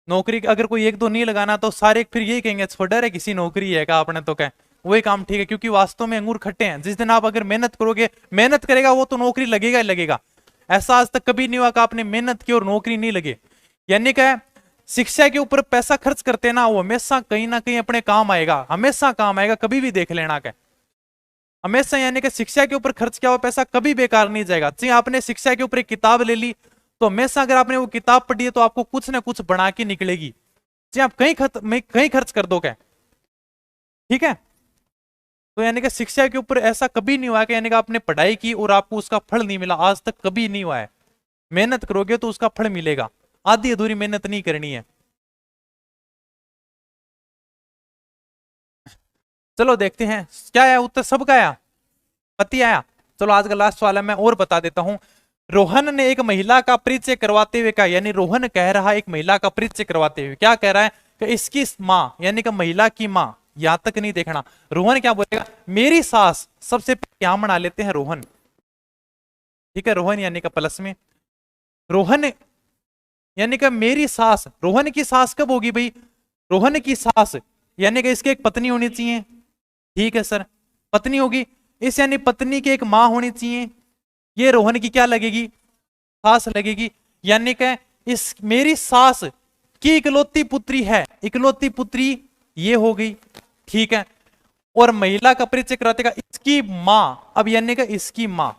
नौकरी अगर कोई एक दो नहीं लगाना तो सारे फिर यही कहेंगे छोड़ा रे किसी नौकरी है क्या आपने, तो क्या वही काम ठीक है, क्योंकि वास्तव में अंगूर खट्टे हैं। जिस दिन आप अगर मेहनत करोगे, मेहनत करेगा वो तो नौकरी लगेगा ही लगेगा। ऐसा आज तक कभी नहीं हुआ कि आपने मेहनत की और नौकरी नहीं लगे। यानी क्या, शिक्षा के ऊपर पैसा खर्च करते ना, वो हमेशा कहीं ना कहीं अपने काम आएगा, हमेशा काम आएगा, कभी भी देख लेना क्या, हमेशा। यानी कि शिक्षा के ऊपर खर्च किया हुआ पैसा कभी बेकार नहीं जाएगा। चाहे आपने शिक्षा के ऊपर एक किताब ले ली, तो हमेशा अगर आपने वो किताब पढ़ी है तो आपको कुछ ना कुछ बना के निकलेगी, चाहे आप कहीं खर्च कर दो क्या, ठीक है। तो यानी कि शिक्षा के ऊपर ऐसा कभी नहीं हुआ कि यानी कि आपने पढ़ाई की और आपको उसका फल नहीं मिला, आज तक कभी नहीं हुआ है। मेहनत करोगे तो उसका फल मिलेगा, आधी अधूरी मेहनत नहीं करनी है। चलो देखते हैं क्या आया उत्तर, सबका आया, पति आया। चलो आज का लास्ट सवाल है, मैं और बता देता हूं। रोहन ने एक महिला का परिचय करवाते हुए कहा, यानी रोहन कह रहा है एक महिला का परिचय करवाते हुए, क्या कह रहा है कि इसकी माँ यानी कि महिला की माँ, यहां तक नहीं देखना। रोहन क्या बोलेगा, मेरी सास, सबसे पहले यहां बना लेते हैं रोहन, ठीक है, रोहन यानी कि प्लस में, रोहन यानी कि मेरी सास, रोहन की सास कब होगी भाई, रोहन की सास यानी कि इसकी एक पत्नी होनी चाहिए, ठीक है सर, पत्नी होगी, इस यानी पत्नी की एक मां होनी चाहिए, ये रोहन की क्या लगेगी, सास लगेगी, यानी कि इस मेरी सास की इकलौती पुत्री है, इकलौती पुत्री ये हो गई, ठीक है। और महिला का परिचय कराते का इसकी मां, अब यानी कि इसकी मां,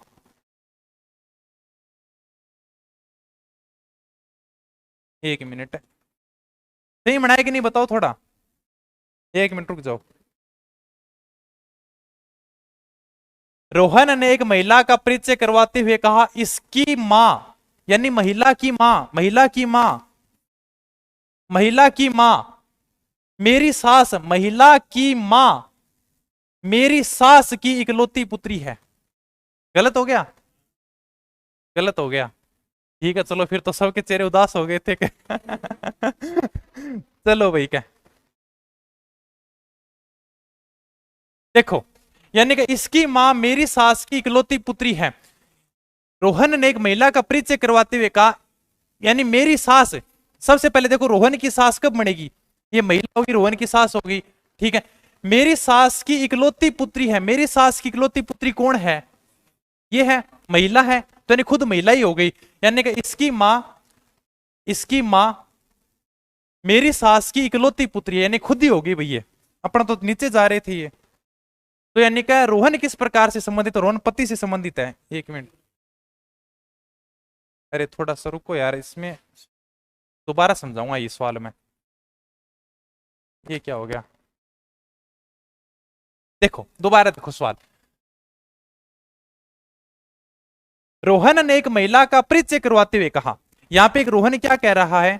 एक मिनट, सही बनाया कि नहीं बताओ थोड़ा, एक मिनट रुक जाओ। रोहन ने एक महिला का परिचय करवाते हुए कहा इसकी मां, यानी महिला की मां, महिला की मां, महिला की मां, मेरी सास, महिला की मां मेरी सास की इकलौती पुत्री है। गलत हो गया, गलत हो गया, ठीक है चलो, फिर तो सबके चेहरे उदास हो गए थे चलो भाई क्या, देखो, यानी कि इसकी मां मेरी सास की इकलौती पुत्री है। रोहन ने एक महिला का परिचय करवाते हुए कहा, यानी मेरी सास, सबसे पहले देखो रोहन की सास कब बनेगी, ये महिला होगी, रोहन की सास होगी, ठीक है। मेरी सास की इकलौती पुत्री है, मेरी सास की इकलौती पुत्री कौन है, ये है, महिला है, तो यानी खुद महिला ही हो गई, यानी कि इसकी मां मेरी सास की इकलौती पुत्री है, यानी खुद ही होगी भैया, अपना तो नीचे जा रहे थे ये, तो यानी क्या रोहन किस प्रकार से संबंधित है, रोहन पति से संबंधित है, एक मिनट, अरे थोड़ा सा रुको यार, इसमें दोबारा समझाऊंगा ये सवाल में, ये क्या हो गया, देखो दोबारा देखो सवाल। रोहन ने एक महिला का परिचय करवाते हुए कहा, यहां पे एक रोहन क्या कह रहा है,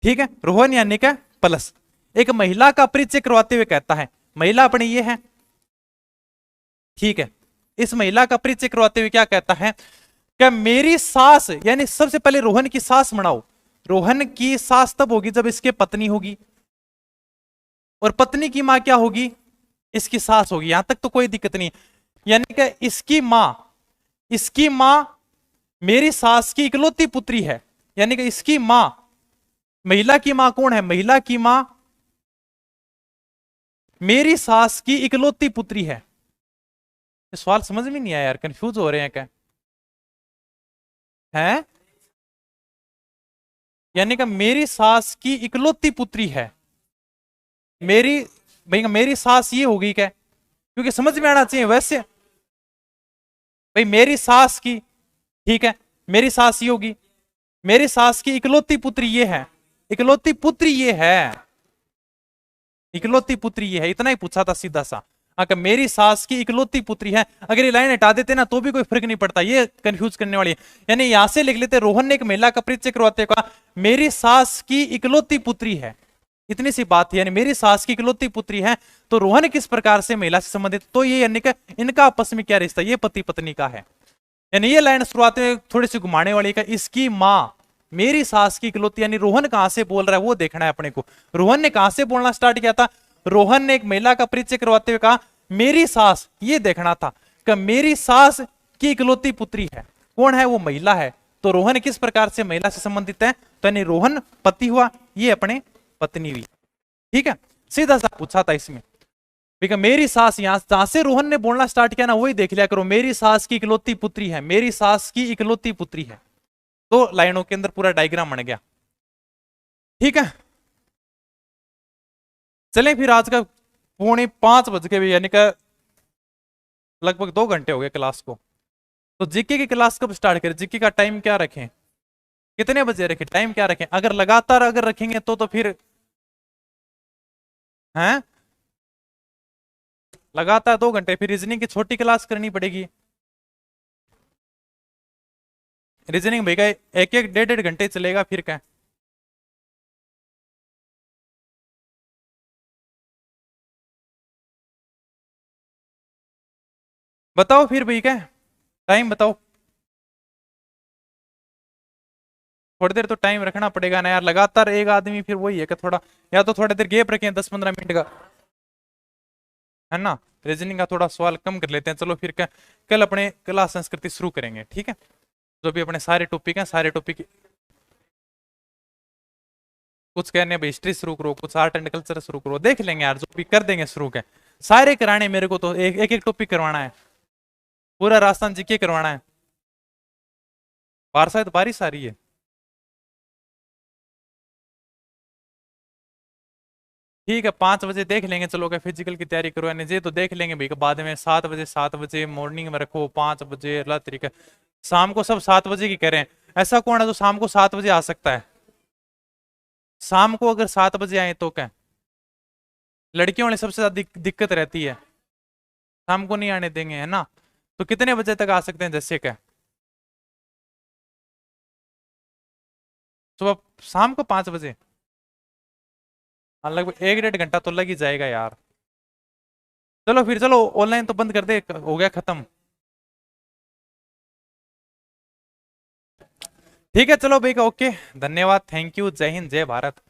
ठीक है, रोहन यानी क्या प्लस, एक महिला का परिचय करवाते हुए कहता है, महिला अपनी ये है, ठीक है, इस महिला का परिचय करवाते हुए क्या कहता है कि मेरी सास, यानी सबसे पहले रोहन की सास बनाओ, रोहन की सास तब होगी जब इसके पत्नी होगी, और पत्नी की मां क्या होगी, इसकी सास होगी, यहां तक तो कोई दिक्कत नहीं, यानी कि इसकी मां मेरी सास की इकलौती पुत्री है, यानी कि इसकी मां, महिला की मां कौन है, महिला की मां मेरी सास की इकलौती पुत्री है। सवाल समझ में नहीं आया यार, कंफ्यूज हो रहे हैं क्या, है, यानी कि मेरी सास की इकलौती पुत्री है, मेरी, भाई मेरी सास ये होगी क्या, क्योंकि समझ में आना चाहिए वैसे, भाई मेरी सास की, ठीक है, मेरी सास ये होगी, मेरी सास की इकलौती पुत्री ये है, इकलौती पुत्री ये है, इकलौती पुत्री ये है, इतना ही पूछा था सीधा सा, अगर मेरी सास की इकलौती पुत्री है, अगर ये लाइन हटा देते ना तो भी कोई फर्क नहीं पड़ता, ये कंफ्यूज करने वाली है, यानी यहां से लिख लेते रोहन ने एक महिला का परिचय करवाते कहा मेरी सास की इकलौती पुत्री है, इतनी सी बात है, यानी मेरी सास की इकलौती पुत्री है, तो रोहन किस प्रकार से महिला से संबंधित, तो ये यानी कि इनका आपस में क्या रिश्ता, ये पति पत्नी का है, यानी ये लाइन शुरुआत में थोड़ी सी घुमाने वाली है, इसकी मां मेरी सास की इकलौती, यानी रोहन कहां से बोल रहा है वो देखना है अपने को, रोहन ने कहां से बोलना स्टार्ट किया था, रोहन ने एक महिला का परिचय करवाते हुए कहा मेरी सास, ये देखना था कि मेरी सास की इकलौती पुत्री है, कौन है वो, महिला है, तो रोहन किस प्रकार से महिला से संबंधित है, तो यानी रोहन पति हुआ, ये अपने पत्नी हुई, ठीक है, सीधा सा पूछा था इसमें, ठीक है, मेरी सास, यहां जहां से रोहन ने बोलना स्टार्ट किया ना वही देख लिया करो, मेरी सास की इकलौती पुत्री है, मेरी सास की इकलौती पुत्री है, तो लाइनों के अंदर पूरा डायग्राम बन गया, ठीक है। चलें फिर, आज का 4:45 बज के भी, यानी कि लगभग 2 घंटे हो गए क्लास को, तो जीके की क्लास कब स्टार्ट करें, जीके का टाइम क्या रखें, कितने बजे रखें, टाइम क्या रखें, अगर लगातार अगर रखेंगे तो फिर हैं, लगातार 2 घंटे, फिर रीजनिंग की छोटी क्लास करनी पड़ेगी, रीजनिंग भैया एक एक डेढ़ डेढ़ घंटे चलेगा, फिर क्या। बताओ फिर भैया, क्या टाइम बताओ। थोड़ी देर तो टाइम रखना पड़ेगा ना यार, लगातार एक आदमी फिर वही है कि थोड़ा, या तो थोड़ी देर गैप रखें 10-15 मिनट का, है ना। रीजनिंग का थोड़ा सवाल कम कर लेते हैं, चलो फिर क्या, कल अपने कला संस्कृति शुरू करेंगे, ठीक है। जो भी अपने सारे टॉपिक हैं, सारे टॉपिक, कुछ कहने भाई हिस्ट्री शुरू करो, कुछ आर्ट एंड कल्चर शुरू करो, देख लेंगे यार, जो भी कर देंगे शुरू के। सारे कराने मेरे को तो एक एक टॉपिक करवाना है, पूरा राजस्थान जीके करवाना है। बारिश, तो बारिश आ रही है। ठीक है, 5 बजे देख लेंगे, चलो क्या फिजिकल की तैयारी करवाने जे तो देख लेंगे भाई, बाद में 7 बजे, 7 बजे मॉर्निंग में रखो, 5 बजे अल्लाह तरीका। शाम को सब 7 बजे की करें, ऐसा कौन है जो शाम को 7 बजे आ सकता है। शाम को अगर 7 बजे आए तो क्या, लड़कियों वाले सबसे ज्यादा दिक्कत रहती है, शाम को नहीं आने देंगे, है ना। तो कितने बजे तक आ सकते हैं, जैसे क्या सुबह, शाम को 5 बजे। हाँ, लगभग एक डेढ़ घंटा तो लग ही जाएगा यार। चलो फिर, चलो ऑनलाइन तो बंद कर दे, हो गया खत्म। ठीक है चलो भैया, ओके, धन्यवाद, थैंक यू, जय हिंद, जय भारत।